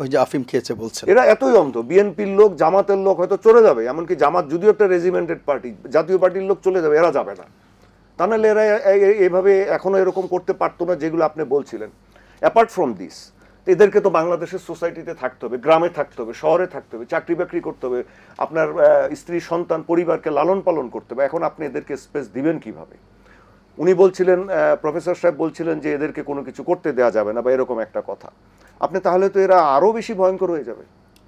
Speaker 1: ওই যে আফিম খেয়েছে বলছেন,
Speaker 4: এরা এতই অন্ধ। বিএনপির লোক, জামাতের লোক হয়তো চলে যাবে, এমনকি জামাত যদিও একটা রেজিমেন্টেড পার্টি, জাতীয় পার্টির লোক চলে যাবে, এরা যাবে না। তা নাহলে এরা এইভাবে এখনো এরকম করতে পারতো না যেগুলো আপনি বলছিলেন। অ্যাপার্ট ফ্রম দিস, এদেরকে তো বাংলাদেশের সোসাইটিতে থাকতে হবে, গ্রামে থাকতে হবে, শহরে থাকতে হবে, চাকরি বাকরি করতে হবে, আপনার স্ত্রী সন্তান পরিবারকে লালন পালন করতে হবে। এখন আপনি এদেরকে স্পেস দিবেন কিভাবে? উনি বলছিলেন, প্রফেসর সাহেব বলছিলেন যে এদেরকে কোনো কিছু করতে দেওয়া যাবে না বা এরকম একটা কথা। আপনি তাহলে তো এরা আরও বেশি ভয়ঙ্কর হয়ে যাবে।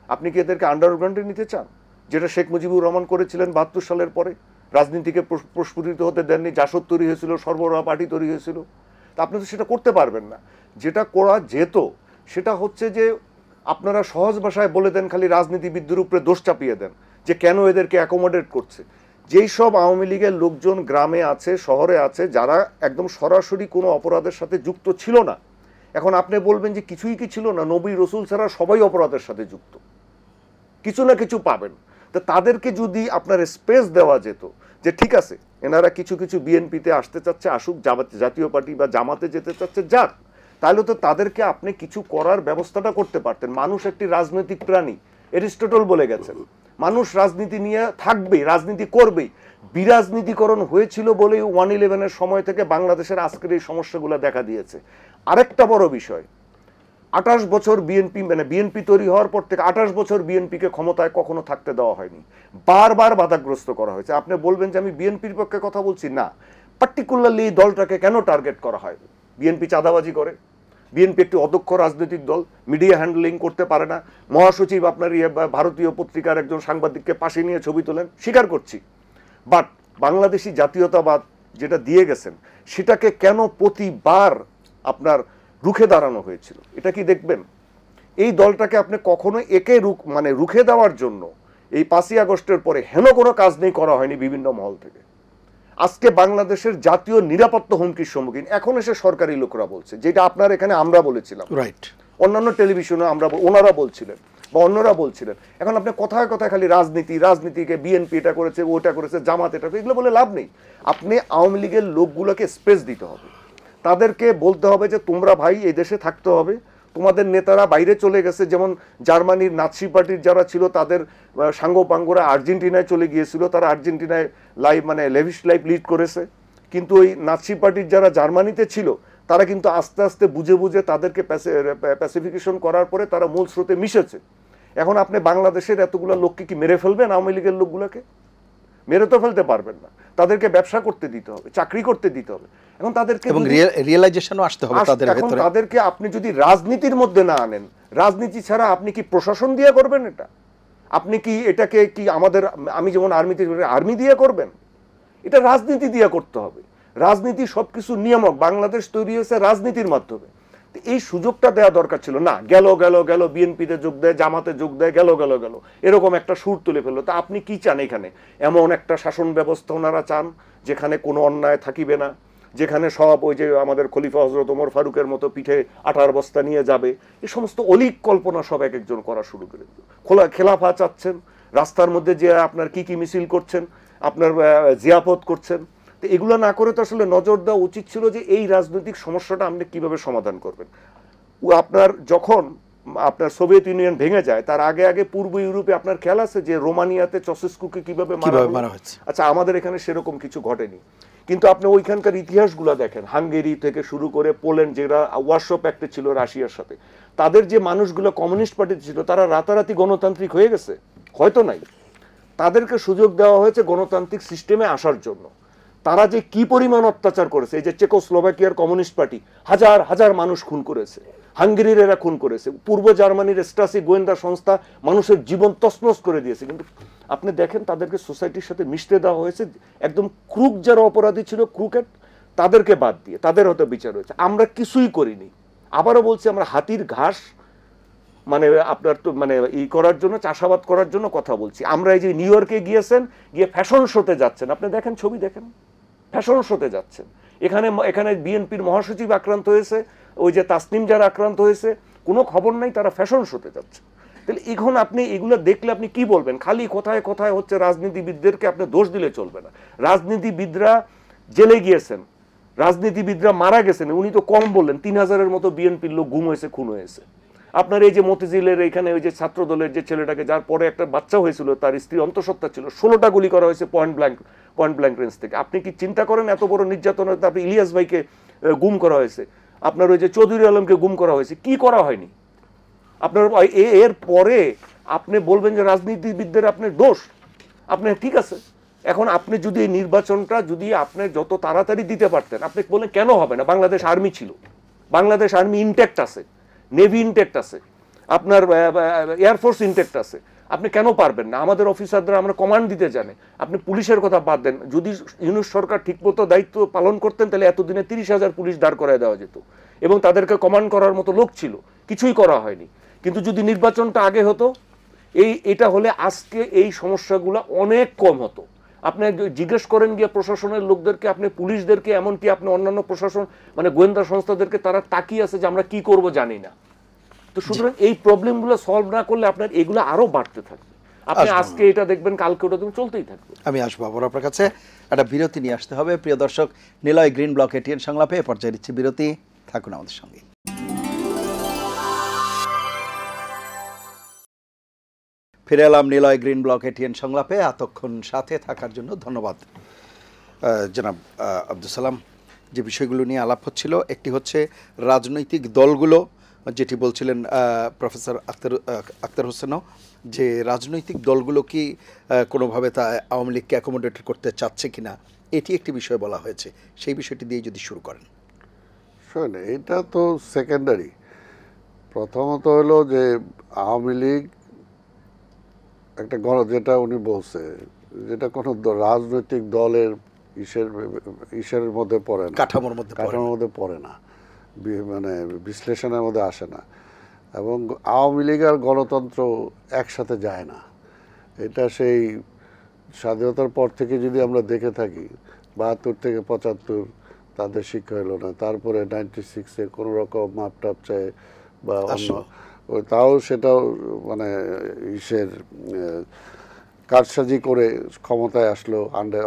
Speaker 4: আপনি কি এদেরকে আন্ডারগ্রাউন্ডে নিতে চান, যেটা শেখ মুজিবুর রহমান করেছিলেন 72 সালের পরে? রাজনীতিকে প্রস্ফুটিত হতে দেননি, জাসদ তৈরি হয়েছিল, সর্বরা পার্টি তৈরি হয়েছিল। তা আপনি তো সেটা করতে পারবেন না। যেটা করা যেত সেটা হচ্ছে যে আপনারা সহজ ভাষায় বলে দেন, খালি রাজনীতিবিদদের উপরে দোষ চাপিয়ে দেন যে কেন এদেরকে অ্যাকোমোডেট করছে। যেই সব আওয়ামী লীগের লোকজন গ্রামে আছে, শহরে আছে, যারা একদম সরাসরি কোনো অপরাধের সাথে যুক্ত ছিল না, এখন আপনি বলবেন যে কিছুই কি ছিল না? নবী রসুল ছাড়া সবাই অপরাধের সাথে যুক্ত, কিছু না কিছু পাবেন। তো তাদেরকে যদি আপনার স্পেস দেওয়া যেত যে ঠিক আছে এনারা কিছু কিছু বিএনপিতে আসতে চাচ্ছে, আসুক, জাতীয় পার্টি বা জামাতে যেতে চাচ্ছে, যাক, তাহলে তো তাদেরকে আপনি কিছু করার ব্যবস্থাটা করতে পারতেন। মানুষ একটি রাজনৈতিক প্রাণী, এরিস্টটল বলে গেছেন, মানুষ রাজনীতি নিয়ে থাকবে, রাজনীতি করবেই। বিরাজনীতিকরণ হয়েছিল বলেই 1/11-এর সময় থেকে বাংলাদেশের আজকের এই সমস্যাগুলো দেখা দিয়েছে। আরেকটা বড় বিষয়, 28 বছর বিএনপি, মানে বিএনপি তৈরি হওয়ার পর থেকে 28 বছর বিএনপিকে ক্ষমতায় কখনো থাকতে দেওয়া হয়নি, বারবার বাধাগ্রস্ত করা হয়েছে। আপনি বলবেন যে আমি বিএনপির পক্ষে কথা বলছি, না, পার্টিকুলারলি এই দলটাকে কেন টার্গেট করা হয়? বিএনপি চাঁদাবাজি করে, বিএনপি একটি অদক্ষ রাজনৈতিক দল, মিডিয়া হ্যান্ডলিং করতে পারে না। মহাসচিব আপনার ভারতীয় পত্রিকার একজন সাংবাদিককে পাশে নিয়ে ছবি তোলেন, স্বীকার করছি। বাট বাংলাদেশি জাতীয়তাবাদ যেটা দিয়ে গেছেন, সেটাকে কেন প্রতিবার আপনার রুখে দাঁড়ানো হয়েছিল? এটা কি দেখবেন? এই দলটাকে আপনি কখনো একে রুখে দেওয়ার জন্য এই 5ই আগস্টের পরে হেন কোনো কাজ নেই করা হয়নি বিভিন্ন মহল থেকে। আজকে বাংলাদেশের জাতীয় নিরাপত্তা হুমকির সম্মুখীন এখন এসে সরকারি লোকরা বলছে, যেটা আপনার এখানে আমরা বলেছিলাম,
Speaker 1: রাইট,
Speaker 4: অন্যান্য টেলিভিশনে ওনারা বলছিলেন বা অন্যরা বলছিলেন। এখন আপনি কথায় কথায় খালি রাজনীতিকে বিএনপি এটা করেছে, ওটা করেছে, জামাত এটা, এগুলো বলে লাভ নেই। আপনি আওয়ামী লীগের লোকগুলোকে স্পেস দিতে হবে, তাদেরকে বলতে হবে যে তোমরা ভাই এই দেশে থাকতে হবে, তোমাদের নেতারা বাইরে চলে গেছে। যেমন জার্মানির নাৎসি পার্টির যারা ছিল তাদের সাঙ্গপাঙ্গরা আর্জেন্টিনায় চলে গিয়েছিল, তারা আর্জেন্টিনায় লেভিশ লাইফ লিড করেছে। কিন্তু ওই নাৎসি পার্টির যারা জার্মানিতে ছিল তারা কিন্তু আস্তে আস্তে বুঝে বুঝে তাদেরকে প্যাসিফিকেশন করার পরে তারা মূল স্রোতে মিশেছে। এখন আপনি বাংলাদেশের এতগুলো লোককে কি মেরে ফেলবেন? আওয়ামী লীগের লোকগুলোকে মেরে তো ফেলতে পারবেন না, তাদেরকে ব্যবসা করতে দিতে হবে, চাকরি করতে দিতে হবে। এখন তাদেরকে
Speaker 1: এবং রিয়েলাইজেশনও আসতে হবে তাদের ভেতরে।
Speaker 4: তাদেরকে আপনি যদি রাজনীতির মধ্যে না আনেন, রাজনীতি ছাড়া আপনি কি প্রশাসন দিয়ে করবেন এটা? আপনি কি এটাকে কি আমি যেমন আর্মি দিয়ে করবেন? এটা রাজনীতি দিয়ে করতে হবে। রাজনীতি সবকিছু নিয়ামক, বাংলাদেশ তৈরি হয়েছে রাজনীতির মাধ্যমে। এই সুযোগটা দেওয়া দরকার ছিল না। গেল বিএনপিতে যোগ দেয়, জামাতে যোগ দেয়, গেল এরকম একটা সুর তুলে ফেললো। তা আপনি কি চান? এখানে এমন একটা শাসন ব্যবস্থা ওনারা চান যেখানে কোনো অন্যায় থাকিবে না, যেখানে সব ওই যে আমাদের খলিফা হজরত ওমর ফারুকের মতো পিঠে আটার বস্তা নিয়ে যাবে, এই সমস্ত অলীক কল্পনা সব এক একজন করা শুরু করে দিল। খেলাফা চাচ্ছেন, রাস্তার মধ্যে যে আপনার কি মিছিল করছেন, আপনার জিয়াফত করছেন। তো এগুলো না করে তো আসলে নজর দেওয়া উচিত ছিল যে এই রাজনৈতিক সমস্যাটা আপনি কিভাবে সমাধান করবেন। আপনার যখন আপনার সোভিয়েত ইউনিয়ন ভেঙে যায় তার আগে পূর্ব ইউরোপে আপনার খেয়াল আছে যে রোমানিয়াতে চসেস্কুকে কিভাবে মারা হয়েছে? আচ্ছা, আমাদের এখানে সেরকম কিছু ঘটেনি, কিন্তু আপনি ওইখানকার ইতিহাসগুলো দেখেন, হাঙ্গেরি থেকে শুরু করে পোল্যান্ড, যেটা ওয়ারশো প্যাক্টে ছিল রাশিয়ার সাথে, তাদের যে মানুষগুলো কমিউনিস্ট পার্টিতে ছিল তারা রাতারাতি গণতান্ত্রিক হয়ে গেছে? হয়তো নাই। তাদেরকে সুযোগ দেওয়া হয়েছে গণতান্ত্রিক সিস্টেমে আসার জন্য। তারা যে কি পরিমাণ অত্যাচার করেছে, এই যে চেকোস্লোভাকিয়ার কমিউনিস্ট পার্টি হাজার হাজার মানুষ খুন করেছে, হাঙ্গেরির এরা খুন করেছে, পূর্ব জার্মানির স্টাসি গোয়েন্দা সংস্থা মানুষের জীবন তছনছ করে দিয়েছে। কিন্তু আপনি দেখেন তাদেরকে সোসাইটির সাথে মিশতে দেওয়া হয়েছে। একদম ক্রুক যারা অপরাধী ছিল, ক্রুকেট, তাদেরকে বাদ দিয়ে তাদের হয়তো বিচার হয়েছে। আমরা কিছুই করিনি। আবারও বলছি, আমরা হাতির ঘাস আপনার তো করার জন্য, চাষাবাদ করার জন্য কথা বলছি। আমরা এই যে নিউ ইয়র্কে গিয়েছেন, গিয়ে ফ্যাশন শোতে যাচ্ছেন, আপনি দেখেন, ছবি দেখেন, ফ্যাশন শোতে যাচ্ছেন। এখানে এখানে বিএনপির মহাসচিব আক্রান্ত হয়েছে, ওই যে তাসনিম যারা আক্রান্ত হয়েছে, কোনো খবর নাই, তারা ফ্যাশন শোতে যাচ্ছে। তাহলে এখন আপনি এগুলো দেখলে আপনি কি বলবেন? খালি কোথায় কোথায় হচ্ছে রাজনীতিবিদদেরকে আপনি দোষ দিলে চলবে না। রাজনীতিবিদরা জেলে গিয়েছেন, রাজনীতিবিদরা মারা গেছেন, উনি তো কম বললেন, 3000-এর মতো বিএনপির লোক গুম হয়েছে, খুন হয়েছে। আপনার এই যে মতিঝিলের এখানে ওই যে ছাত্র দলের যে ছেলেটাকে, যার পরে একটা বাচ্চা হয়েছিল, তার স্ত্রী অন্তঃসত্ত্বা ছিল, 16টা গুলি করা হয়েছে পয়েন্ট ব্ল্যাঙ্ক রেঞ্জ থেকে। আপনি কি চিন্তা করেন এত বড় নির্যাতন? তারপরে ইলিয়াস ভাইকে গুম করা হয়েছে, আপনার ওই যে চৌধুরী আলমকে গুম করা হয়েছে, কি করা হয়নি? আপনার এর পরে আপনি বলবেন যে রাজনীতিবিদদের আপনার দোষ? আপনি ঠিক আছে, এখন আপনি যদি এই নির্বাচনটা যদি আপনি যত তাড়াতাড়ি দিতে পারতেন, আপনি বলেন কেন হবে না? বাংলাদেশ আর্মি ছিল, বাংলাদেশ আর্মি ইনট্যাক্ট আছে, নেভি ইনট্যাক্ট আছে, আপনার এয়ারফোর্স ইনট্যাক্ট আছে, আপনি কেন পারবেন না? আমাদের অফিসাররা আমরা কমান্ড দিতে জানে। আপনি পুলিশের কথা বাদ দেন, যদি ইউনূস সরকার ঠিকমতো দায়িত্ব পালন করতেন তাহলে এতদিনে 30,000 পুলিশ দাঁড় করায় দেওয়া যেত এবং তাদেরকে কমান্ড করার মতো লোক ছিল, কিছুই করা হয়নি। কিন্তু যদি নির্বাচনটা আগে হতো, এটা হলে আজকে এই সমস্যাগুলো অনেক কম হতো। আপনি জিজ্ঞেস করেন গিয়ে প্রশাসনের লোকদেরকে, আপনি পুলিশদেরকে, এমনকি আপনি অন্যান্য প্রশাসন মানে গোয়েন্দা সংস্থাদেরকে, তারা তাকিয়ে আছে যে আমরা কি করব জানি না। তো সুতরাং এই প্রবলেমগুলো সলভ না করলে আপনার এগুলো আরো বাড়তে থাকবে। আপনি আজকে এটা দেখবেন, কালকে ওটা তুমি চলতেই থাকবে।
Speaker 1: আমি আসবো আবার আপনার কাছে, একটা বিরতি নিয়ে আসতে হবে। প্রিয় দর্শক, নিলয় গ্রিন ব্লক এটিএন সংলাপে এ পর্যায়ে দিচ্ছি বিরতি, থাকুন আমাদের সঙ্গে। ফিরে এলাম নিলয় গ্রিন ব্লক এটিএন সংলাপে। এতক্ষণ সাথে থাকার জন্য ধন্যবাদ। জনাব আব্দুল সালাম, যে বিষয়গুলো নিয়ে আলাপ হচ্ছিল, একটি হচ্ছে রাজনৈতিক দলগুলো, যেটি বলছিলেন প্রফেসর আখতার হোসেনও, যে রাজনৈতিক দলগুলো কি কোনোভাবে তা আওয়ামী লীগকে অ্যাকোমোডেট করতে চাচ্ছে কিনা, এটি একটি বিষয় বলা হয়েছে। সেই বিষয়টি দিয়ে যদি শুরু করেন।
Speaker 2: শোন, এটা তো সেকেন্ডারি। প্রথমত হলো যে আওয়ামী লীগ একটা যেটা উনি বলছে, যেটা কোনো রাজনৈতিক দলের ইসের মধ্যে পড়ে না, কাঠামোর মধ্যে পড়ে না, মানে বিশ্লেষণের মধ্যে আসে না। এবং আওয়ামী লীগ আর গণতন্ত্র একসাথে যায় না। এটা সেই স্বাধীনতার পর থেকে যদি আমরা দেখে থাকি, 72 থেকে 75 তাদের শিক্ষা হলো না, তারপরে 96-এ কোনো রকম মাপটাপ চায় বা অন্য, তাও সেটাও মানে কারসাজি করে ক্ষমতায় আসলো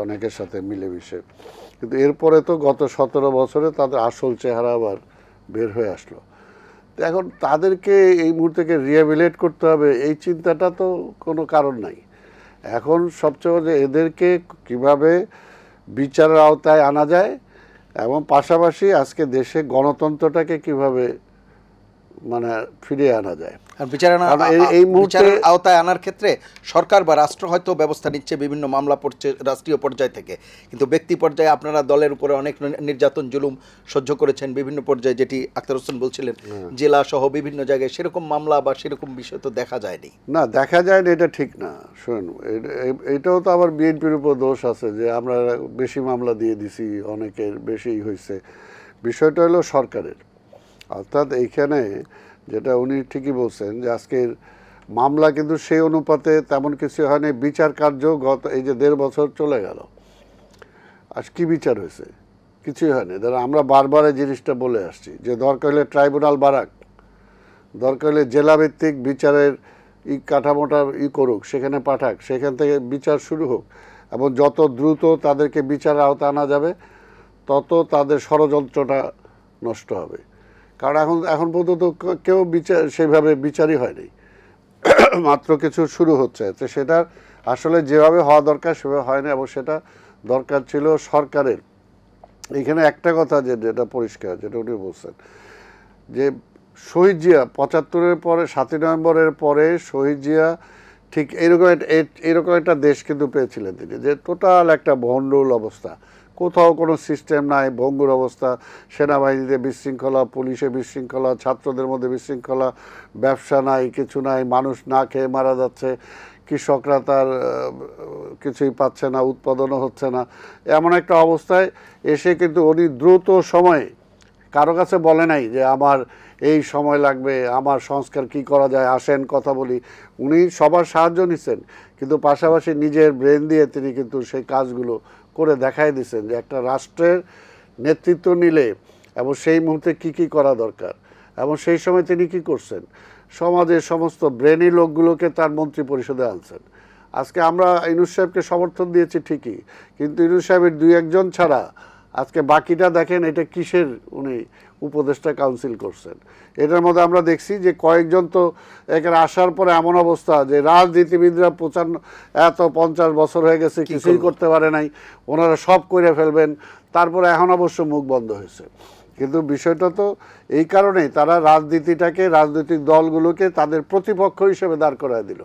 Speaker 2: অনেকের সাথে মিলেমিশে। কিন্তু এরপরে তো গত 17 বছরে তাদের আসল চেহারা আবার বের হয়ে আসলো। তো এখন তাদেরকে এই মুহূর্তে রিহ্যাবিলিটেট করতে হবে, এই চিন্তাটা তো কোনো কারণ নাই। এখন সবচেয়ে যে এদেরকে কিভাবে বিচারের আওতায় আনা যায় এবং পাশাপাশি আজকে দেশে গণতন্ত্রটাকে কিভাবে মানে ফিরিয়ে আনা যায়।
Speaker 1: এই মুহূর্তে আওতায় আনার ক্ষেত্রে সরকার বা রাষ্ট্র হয়তো ব্যবস্থা নিচ্ছে, বিভিন্ন মামলা পড়ছে রাষ্ট্রীয় পর্যায় থেকে, কিন্তু ব্যক্তি পর্যায়ে আপনারা দলের উপরে অনেক নির্যাতন জুলুম সহ্য করেছেন বিভিন্ন পর্যায়ে, যেটি আখতার হোসেন বলছিলেন, জেলা সহ বিভিন্ন জায়গায় সেরকম মামলা বা সেরকম বিষয় তো দেখা যায়নি।
Speaker 2: না, দেখা যায়নি, এটা ঠিক না। শুনুন, এটাও তো আবার বিএনপির উপর দোষ আছে যে আমরা বেশি মামলা দিয়ে দিছি, অনেকের বেশি হয়েছে। বিষয়টা হলো সরকারের। অর্থাৎ এইখানে যেটা উনি ঠিকই বলছেন যে আজকের মামলা কিন্তু সেই অনুপাতে তেমন কিছু হয়নি। বিচার কার্য গত এই যে 1.5 বছর চলে গেল, আজ কি বিচার হয়েছে? কিছুই হয়নি। ধরো আমরা বারবার এই জিনিসটা বলে আসছি যে দরকার হলে ট্রাইব্যুনাল বাড়াক, দরকার হলে জেলাভিত্তিক বিচারের কাঠামোটা করুক, সেখানে পাঠাক, সেখান থেকে বিচার শুরু হোক, এবং যত দ্রুত তাদেরকে বিচারের আওতায় আনা যাবে তত তাদের ষড়যন্ত্রটা নষ্ট হবে। কারণ এখন পর্যন্ত কেউ সেভাবে বিচারই হয়নি, মাত্র কিছু শুরু হচ্ছে। তো সেটা আসলে যেভাবে হওয়া দরকার সেভাবে হয়নি, এবং সেটা দরকার ছিল সরকারের। এখানে একটা কথা যেটা পরিষ্কার, যেটা উনি বলছেন যে শহীদ জিয়া 75-এর পরে 7ই নভেম্বরের পরে শহীদ জিয়া ঠিক এরকম একটা দেশ কিন্তু পেয়েছিলেন তিনি, যে টোটাল একটা ভণ্ডুল অবস্থা, কোথাও কোনো সিস্টেম নাই, ভঙ্গুর অবস্থা, সেনাবাহিনীতে বিশৃঙ্খলা, পুলিশে বিশৃঙ্খলা, ছাত্রদের মধ্যে বিশৃঙ্খলা, ব্যবসা নাই, কিছু নাই, মানুষ না খেয়ে মারা যাচ্ছে, কৃষকরা তার কিছুই পাচ্ছে না, উৎপাদনও হচ্ছে না। এমন একটা অবস্থায় এসে কিন্তু উনি দ্রুত সময়ে, কারো কাছে বলে নাই যে আমার এই সময় লাগবে, আমার সংস্কার কি করা যায়, আসেন কথা বলি। উনি সবার সাহায্য নিচ্ছেন, কিন্তু পাশাপাশি নিজের ব্রেন দিয়ে তিনি কিন্তু সেই কাজগুলো করে দেখাই দিয়েছেন যে একটা রাষ্ট্রের নেতৃত্ব নিলে এবং সেই মুহূর্তে কি কি করা দরকার, এবং সেই সময় তিনি কি করছেন, সমাজের সমস্ত ব্রেনি লোকগুলোকে তার মন্ত্রী পরিষদে আনছেন। আজকে আমরা ইউনূস সাহেবকে সমর্থন দিয়েছি ঠিকই, কিন্তু ইউনূস সাহেবের 2-1 ছাড়া আজকে বাকিটা দেখেন এটা কিসের উনি উপদেষ্টা কাউন্সিল করছেন। এটার মধ্যে আমরা দেখছি যে কয়েকজন তো এখানে আসার পরে এমন অবস্থা যে রাজনীতিবিদরা 50 বছর হয়ে গেছে কিছুই করতে পারে নাই, ওনারা সব করে ফেলবেন, তারপরে এখন অবশ্য মুখ বন্ধ হয়েছে। কিন্তু বিষয়টা তো এই কারণেই তারা রাজনীতিটাকে, রাজনৈতিক দলগুলোকে তাদের প্রতিপক্ষ হিসেবে দাঁড় করায় দিল।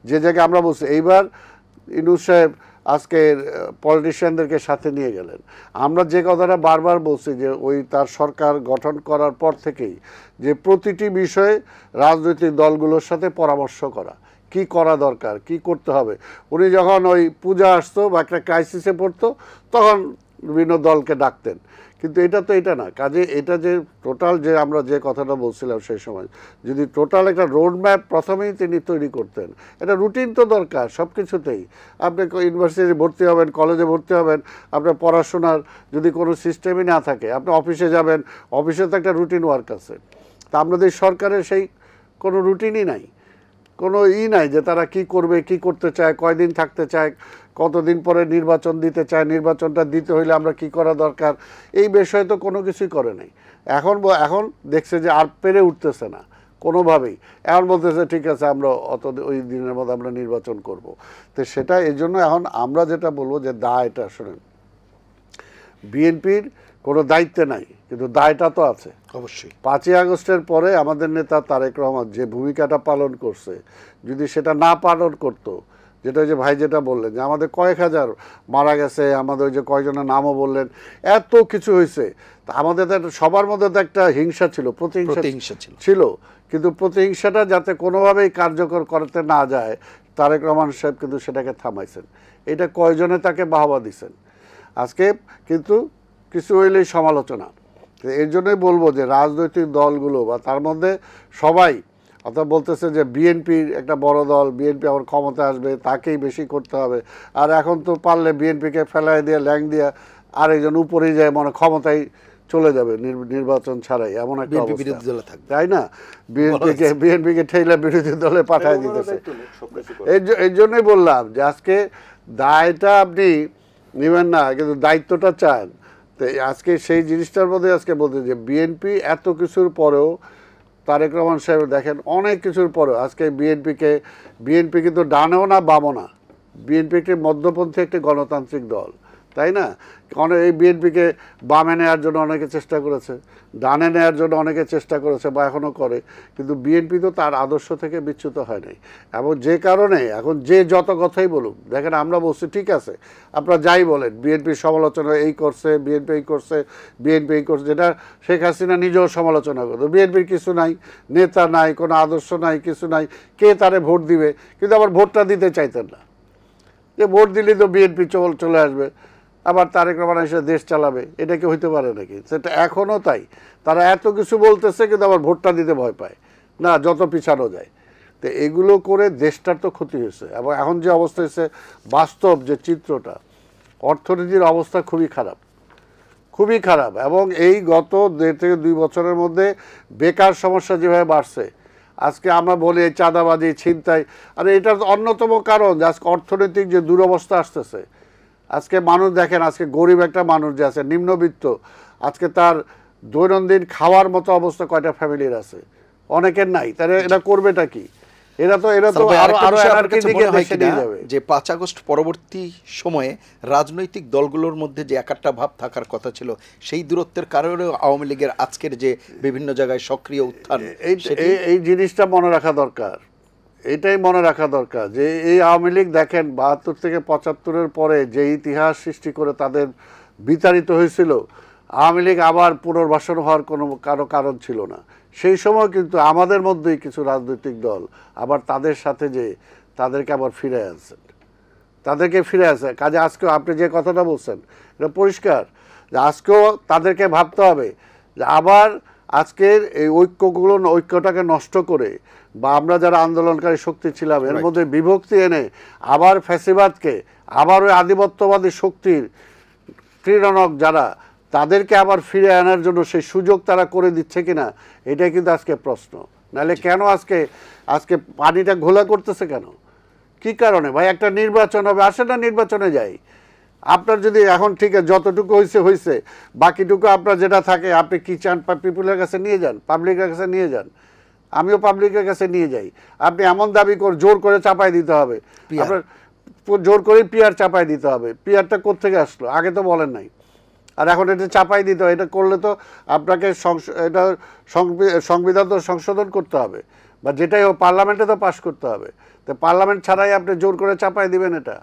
Speaker 2: যে জায়গায় আমরা বলছি এইবার ইউনূস সাহেব আজকের পলিটিশিয়ানদেরকে সাথে নিয়ে গেলেন। আমরা যে কথাটা বারবার বলছি যে ওই তার সরকার গঠন করার পর থেকেই যে প্রতিটি বিষয়ে রাজনৈতিক দলগুলোর সাথে পরামর্শ করা, কি করা দরকার, কি করতে হবে। উনি যখন ওই পূজা আসতো বা একটা ক্রাইসিসে পড়তো তখন বিভিন্ন দলকে ডাকতেন, কিন্তু এটা তো এটা না। কাজে এটা যে টোটাল যে আমরা যে কথাটা বলছিলাম সেই সময়, যদি টোটাল একটা রোড ম্যাপ প্রথমেই তিনি তৈরি করতেন, এটা রুটিন তো দরকার সব কিছুতেই। আপনি ইউনিভার্সিটি ভর্তি হবেন, কলেজে ভর্তি হবেন, আপনার পড়াশোনার যদি কোনো সিস্টেমই না থাকে, আপনি অফিসে যাবেন, অফিসে তো একটা রুটিন ওয়ার্ক আছে। তা আমাদের সরকারের সেই কোনো রুটিনই নাই, কোনো নাই যে তারা কি করবে, কি করতে চায়, কয়দিন থাকতে চায়, কতদিন পরে নির্বাচন দিতে চায়, নির্বাচনটা দিতে হইলে আমরা কি করা দরকার, এই বিষয়ে তো কোনো কিছুই করে নাই। এখন দেখছে যে আর পেরে উঠতেছে না কোনোভাবেই, এখন বলতেছে ঠিক আছে আমরা ওই দিনের মধ্যে আমরা নির্বাচন করব। তো সেটা এই জন্য এখন আমরা যেটা বলবো যে এটা শোনেন, বিএনপির কোনো দায়িত্বে নাই, কিন্তু দায়টা তো আছে
Speaker 1: অবশ্যই।
Speaker 2: 5ই আগস্টের পরে আমাদের নেতা তারেক রহমান যে ভূমিকাটা পালন করছে, যদি সেটা না পালন করতো, যেটা যে ভাই যেটা বললেন যে আমাদের কয়েক হাজার মারা গেছে, আমাদের ওই যে কয়েকজনের নামও বললেন, এত কিছু হয়েছে, তা আমাদের সবার মধ্যে তো একটা হিংসা ছিল, প্রতিহিংসা ছিল, কিন্তু প্রতিহিংসাটা যাতে কোনোভাবেই কার্যকর করতে না যায়, তারেক রহমান সাহেব কিন্তু সেটাকে থামাইছেন। এটা কয়জনে তাকে বাহবা দিছেন আজকে, কিন্তু কিছু হইলেই সমালোচনা। এর জন্যই বলবো যে রাজনৈতিক দলগুলো বা তার মধ্যে সবাই অর্থাৎ বলতেছে যে বিএনপির একটা বড় দল, বিএনপি আবার ক্ষমতা আসবে, তাকেই বেশি করতে হবে, আর এখন তো পারলে বিএনপিকে ফেলাই দিয়ে ল্যাং দিয়ে আরেকজন উপরেই যায়, মানে ক্ষমতায় চলে যাবে নির্বাচন ছাড়াই, এমন একটা অবস্থা, তাই না? বিএনপিকে ঠেলে বিরোধী দলে পাঠায় দিতেছে। এই জন্যই বললাম যে আজকে দায়টা আপনি নেবেন না, কিন্তু দায়িত্বটা চান। তো আজকে সেই জিনিসটার মধ্যে আজকে বলতে যে বিএনপি এত কিছুর পরেও, তারেক রহমান সাহেব দেখেন অনেক কিছুর পরেও আজকে বিএনপি কিন্তু ডানেও না বামও না, বিএনপি একটি মধ্যপন্থী একটি গণতান্ত্রিক দল, তাই না? এই বিএনপিকে বামে নেওয়ার জন্য অনেকে চেষ্টা করেছে, ডানে নেওয়ার জন্য অনেকে চেষ্টা করেছে বা এখনও করে, কিন্তু বিএনপি তো তার আদর্শ থেকে বিচ্যুত হয় নাই। এবং যে কারণে এখন যে যত কথাই বলুক, দেখেন আমরা বলছি ঠিক আছে, আপনারা যাই বলেন, বিএনপির সমালোচনা এই করছে, বিএনপি এই করছে, বিএনপি এই করছে, যেটা শেখ হাসিনা নিজেও সমালোচনা করতো। বিএনপির কিছু নাই, নেতা নাই, কোনো আদর্শ নাই, কিছু নাই, কে তারে ভোট দিবে, কিন্তু আবার ভোটটা দিতে চাইতেন না, যে ভোট দিলে তো বিএনপি চলে আসবে, আবার তারেক রহমান এসে দেশ চালাবে, এটা কি হইতে পারে নাকি? সেটা এখনও তাই, তারা এত কিছু বলতেছে কিন্তু আবার ভোটটা দিতে ভয় পায় না, যত পিছানো যায়। তো এগুলো করে দেশটার তো ক্ষতি হয়েছে। এবং এখন যে অবস্থা হয়েছে, বাস্তব যে চিত্রটা, অর্থনীতির অবস্থা খুবই খারাপ, খুবই খারাপ। এবং এই গত 1.5 থেকে 2 বছরের মধ্যে বেকার সমস্যা যেভাবে বাড়ছে, আজকে আমরা বলি চাঁদাবাজি, ছিনতাই, আর এটার অন্যতম কারণ যে আজকে অর্থনৈতিক যে দুরবস্থা আসতেছে। আজকে মানুষ দেখেন, আজকে গরিব একটা মানুষ যে আছে নিম্নবিত্ত, আজকে তার দৈনন্দিন খাওয়ার মতো অবস্থা কয়টা ফ্যামিলির আছে, অনেকের নাই। তাহলে এরা করবেটা কি? এরা তো আরো
Speaker 1: যে 5 আগস্ট পরবর্তী সময়ে রাজনৈতিক দলগুলোর মধ্যে যে একটা ভাব থাকার কথা ছিল, সেই দূরত্বের কারণে আওয়ামী লীগের আজকের যে বিভিন্ন জায়গায় সক্রিয় উত্থান,
Speaker 2: এই জিনিসটা মনে রাখা দরকার। এটাই মনে রাখা দরকার যে এই আওয়ামী লীগ দেখেন 72 থেকে 75-এর পরে যে ইতিহাস সৃষ্টি করে তাদের বিতাড়িত হয়েছিল, আওয়ামী লীগ আবার পুনর্বাসন হওয়ার কারো কারণ ছিল না। সেই সময় কিন্তু আমাদের মধ্যেই কিছু রাজনৈতিক দল আবার তাদের সাথে যে তাদেরকে আবার ফিরে আনছেন, কাজে আজকেও আপনি যে কথাটা বলছেন এটা পরিষ্কার যে আজকেও তাদেরকে ভাবতে হবে যে আবার আজকের এই ঐক্যটাকে নষ্ট করে, বা আমরা যারা আন্দোলনকারী শক্তি ছিলাম এর মধ্যে বিভক্তি এনে আবার ফ্যাসিবাদকে, আবার ওই আধিপত্যবাদী শক্তির ক্রীড়নক যারা, তাদেরকে আবার ফিরে আনার জন্য সেই সুযোগ তারা করে দিচ্ছে কিনা, এটাই কিন্তু আজকে প্রশ্ন। নাহলে কেন আজকে আজকে পানিটা ঘোলা করতেছে কেন, কি কারণে ভাই? একটা নির্বাচন হবে, আসে না, নির্বাচনে যাই। আপনার যদি এখন ঠিক আছে যতটুকু হয়েছে হয়েছে, বাকিটুকু আপনার যেটা থাকে আপনি কি চান পিপুলের কাছে নিয়ে যান, পাবলিকের কাছে নিয়ে যান। আমিও পাবলিকের কাছে নিয়ে যাই। আপনি এমন দাবি জোর করে চাপাই দিতে হবে, আপনার জোর করে পিআর চাপাই দিতে হবে। পিআরটা কোত্থেকে আসলো, আগে তো বলেন নাই, আর এখন এটা চাপাই দিতে হবে। এটা করলে তো আপনাকে এটা সংবিধান তো সংশোধন করতে হবে, বা যেটাই হোক পার্লামেন্টে তো পাশ করতে হবে। তো পার্লামেন্ট ছাড়াই আপনি জোর করে চাপাই দিবেন এটা?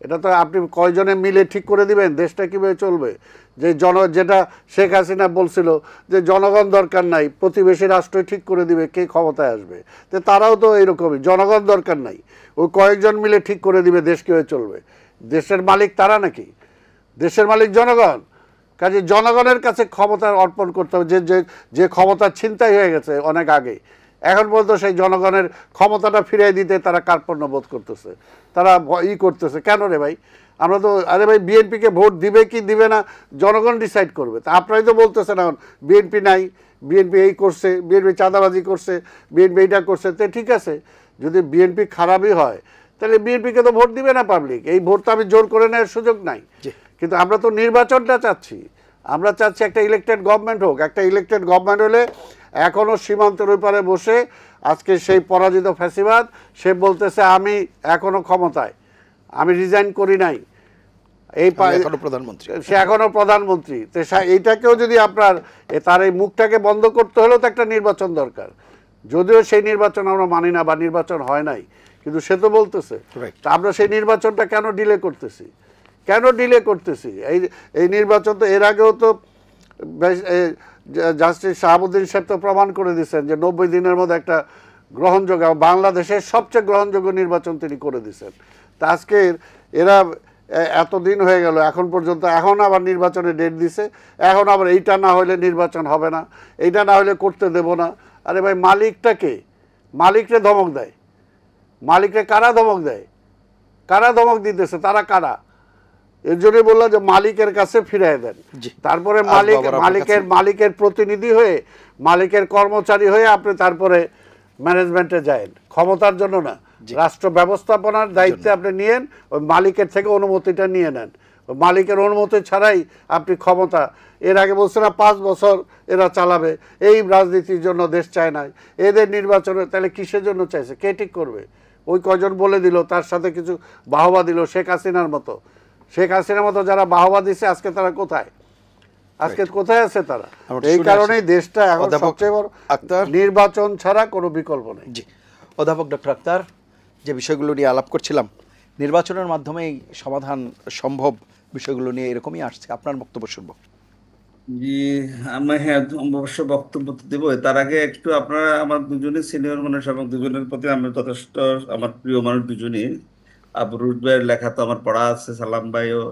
Speaker 2: এটা তো আপনি কয়জনে মিলে ঠিক করে দিবেন দেশটা কীভাবে চলবে? যে যেটা শেখ হাসিনা বলছিল যে জনগণ দরকার নাই, প্রতিবেশী রাষ্ট্রই ঠিক করে দিবে কে ক্ষমতায় আসবে। তো তারাও তো এরকমই, জনগণ দরকার নাই, ওই কয়েকজন মিলে ঠিক করে দিবে দেশ কীভাবে চলবে। দেশের মালিক তারা নাকি? দেশের মালিক জনগণ। কাজে জনগণের কাছে ক্ষমতা অর্পণ করতে হবে। যে ক্ষমতা ছিনতাই হয়ে গেছে অনেক আগে, এখন পর্যন্ত সেই জনগণের ক্ষমতাটা ফিরিয়ে দিতে তারা কার্পণ্য বোধ করতেছে, তারা করতেছে। কেন রে ভাই? আমরা তো, আরে ভাই বিএনপিকে ভোট দিবে কি দিবে না জনগণ ডিসাইড করবে। তা আপনারাই তো বলতেছেন এখন বিএনপি নাই, বিএনপি এই করছে, বিএনপি চাঁদাবাজি করছে, বিএনপি এইটা করছে। তো ঠিক আছে, যদি বিএনপি খারাপই হয় তাহলে বিএনপিকে তো ভোট দিবে না পাবলিক। এই ভোট তো আমি জোর করে নেওয়ার সুযোগ নাই। কিন্তু আমরা তো নির্বাচনটা চাচ্ছি, আমরা চাচ্ছি একটা ইলেকটেড গভর্নমেন্ট হোক। একটা ইলেকটেড গভর্নমেন্ট হলে এখনও সীমান্তের ওইপারে বসে আজকে সেই পরাজিত ফ্যাসিবাদ সে বলতেছে আমি এখনো ক্ষমতায়, আমি রিজাইন করি নাই, এই
Speaker 1: প্রধানমন্ত্রী,
Speaker 2: সে এখনো প্রধানমন্ত্রী। তো এইটাকেও যদি আপনার তার এই মুখটাকে বন্ধ করতে হলেও তো একটা নির্বাচন দরকার। যদিও সেই নির্বাচন আমরা মানি না বা নির্বাচন হয় নাই, কিন্তু সে তো বলতেছে। তা আমরা সেই নির্বাচনটা কেন ডিলে করতেছি? কেন ডিলে করতেছি? এই নির্বাচন তো এর আগেও তো জাস্টিস শাহাবুদ্দিন সাহেব তো প্রমাণ করে দিচ্ছেন যে 90 দিনের মধ্যে একটা গ্রহণযোগ্য, বাংলাদেশের সবচেয়ে গ্রহণযোগ্য নির্বাচন তিনি করে দিচ্ছেন। তা আজকে এরা এতদিন হয়ে গেল এখন পর্যন্ত, এখন আবার নির্বাচনের ডেট দিছে, এখন আবার এইটা না হলে নির্বাচন হবে না, এইটা না হলে করতে দেব না। আরে ভাই মালিকটা কে? মালিকরে ধমক দেয়, মালিকরে কারা ধমক দেয়? কারা ধমক দিতেছে? তারা কারা? এর জন্যই বললাম যে মালিকের কাছে ফিরিয়ে দেন। তারপরে মালিকের প্রতিনিধি হয়ে, মালিকের কর্মচারী হয়ে আপনি তারপরে ম্যানেজমেন্টে যান, ক্ষমতার জন্য না, রাষ্ট্র ব্যবস্থাপনার দায়িত্বে আপনি নিয়েন, ওই মালিকের থেকে অনুমতিটা নিয়ে নেন। ওই মালিকের অনুমতি ছাড়াই আপনি ক্ষমতা, এর আগে বলছে না 5 বছর এরা চালাবে, এই রাজনীতির জন্য দেশ চায় না, এদের নির্বাচনে, তাহলে কিসের জন্য চাইছে? কে ঠিক করবে? ওই কয়জন বলে দিল, তার সাথে কিছু বাহবা দিল, শেখ হাসিনার মতো। শেখ হাসিনার মতো যারা বাহবা দিছে আজকে তারা কোথায়? আজকে কোথায় আছে তারা? এই কারণেই দেশটা এখন সবচেয়ে বড় নির্বাচন ছাড়া কোনো বিকল্প নেই।
Speaker 1: জি, অধ্যাপক ডক্টর আক্তার, যে বিষয়গুলো নিয়ে আলাপ করছিলাম, নির্বাচনের মাধ্যমেই সমাধান সম্ভব, বিষয়গুলো নিয়ে এরকমই আসছে। আপনার বক্তব্য শুনবো।
Speaker 3: জি, আমি অবশ্য বক্তব্য দেবো। তার আগে একটু আপনারা আমার দুজনই সিনিয়র মানুষ এবং দুজনের প্রতি আমি যথেষ্ট আমার প্রিয় মানুষ দুজনই। আবু রুদ ভাইয়ের লেখা তো আমার পড়া আছে, সালাম ভাইও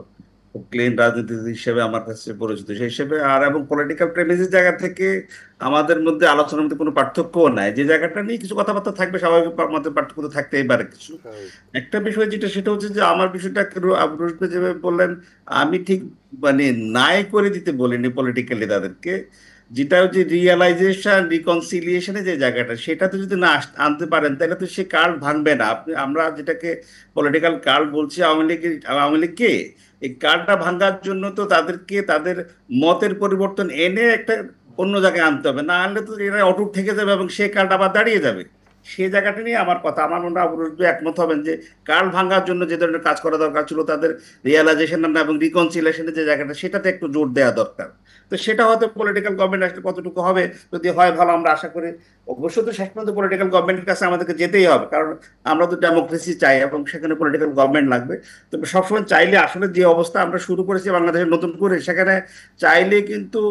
Speaker 3: খুব ক্লিন রাজনীতিবিদ হিসেবে আমার কাছে পরিচিত, সেই হিসেবে আর এবং পলিটিক্যাল প্রেমিসের জায়গা থেকে আমাদের মধ্যে আলোচনার মধ্যে কোনো পার্থক্যও নাই। যে জায়গাটা নিয়ে কিছু কথাবার্তা থাকবে, স্বাভাবিক আমাদের পার্থক্য তো থাকতেই পারে কিছু। একটা বিষয় যেটা, সেটা হচ্ছে যে আমার বিষয়টা আবু রুদ ভাই যেভাবে বললেন, আমি ঠিক মানে নাই করে দিতে বলিনি পলিটিক্যালি তাদেরকে, যেটা হচ্ছে রিয়েলাইজেশন রিকনসিলিয়েশনের যে জায়গাটা, সেটাতে যদি না আনতে পারেন তাহলে তো সে কার্ড ভাঙবে না। আমরা যেটাকে পলিটিক্যাল কার্ড বলছি, আওয়ামী লীগকে এই কার্ডটা ভাঙার জন্য তো তাদেরকে তাদের মতের পরিবর্তন এনে একটা অন্য জায়গায় আনতে হবে, না আনলে তো এরা অটুট থেকে যাবে এবং সে কার্ড আবার দাঁড়িয়ে যাবে। সেই জায়গাটা নিয়ে আমার কথা। আমার মনে হয় অবরুদ্ধ একমত হবেন যে কার্ড ভাঙার জন্য যে ধরনের কাজ করা দরকার ছিল, তাদের রিয়েলাইজেশন এবং রিকনসিলিয়েশনের যে জায়গাটা, সেটাতে একটু জোর দেওয়া দরকার। তো সেটা হয়তো পলিটিক্যাল গভর্নমেন্ট আসলে কতটুকু হবে, যদি হয় ভালো, আমরা আশা করি। অবশ্যই তো শেষ পর্যন্ত পলিটিক্যাল গভর্নমেন্টের কাছে আমাদেরকে যেতেই হবে, কারণ আমরা তো ডেমোক্রেসি চাই এবং সেখানে পলিটিক্যাল গভর্নমেন্ট লাগবে। তবে সবসময় চাইলে আসলে যে অবস্থা আমরা শুরু করেছি বাংলাদেশে নতুন করে, সেখানে চাইলে কিন্তু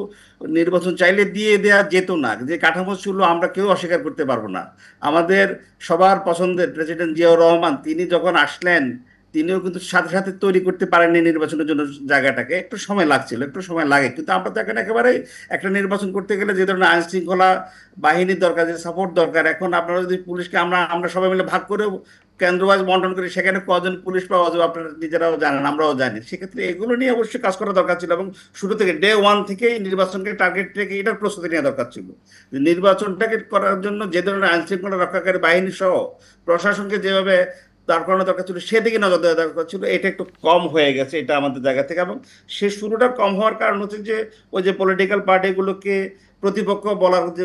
Speaker 3: নির্বাচন চাইলে দিয়ে দেওয়া যেত না। যে কাঠামো ছিল আমরা কেউ অস্বীকার করতে পারবো না। আমাদের সবার পছন্দের প্রেসিডেন্ট জিয়াউর রহমান, তিনি যখন আসলেন, তিনিও কিন্তু সাথে সাথে তৈরি করতে পারেননি নির্বাচনের জন্য জায়গাটাকে, একটু সময় লাগছিল, একটু সময় লাগে। কিন্তু আমরা তো এখানে একেবারে একটা নির্বাচন করতে গেলে যে ধরনের আইন শৃঙ্খলা বাহিনীর দরকার, যে সাপোর্ট দরকার, এখন আপনারা যদি পুলিশকে আমরা সবাই মিলে ভাগ করে কেন্দ্রবাজ বন্টন করে সেখানে কজন পুলিশ পাওয়া যাবে আপনারা নিজেরাও জানেন, আমরাও জানি। সেক্ষেত্রে এগুলো নিয়ে অবশ্যই কাজ করা দরকার ছিল এবং শুরু থেকে ডে ওয়ান থেকেই নির্বাচনকে টার্গেট রেখে এটার প্রস্তুতি নেওয়া দরকার ছিল। যে নির্বাচনটাকে করার জন্য যে ধরনের আইন শৃঙ্খলা রক্ষাকারী বাহিনী সহ প্রশাসনকে যেভাবে দাঁড় করানো দরকার ছিল সেদিকে নজর দেওয়া দরকার ছিল, এটা একটু কম হয়ে গেছে এটা আমাদের জায়গা থেকে। এবং সে শুরুটা কম হওয়ার কারণ হচ্ছে যে ওই যে পলিটিক্যাল পার্টিগুলোকে প্রতিপক্ষ বলার যে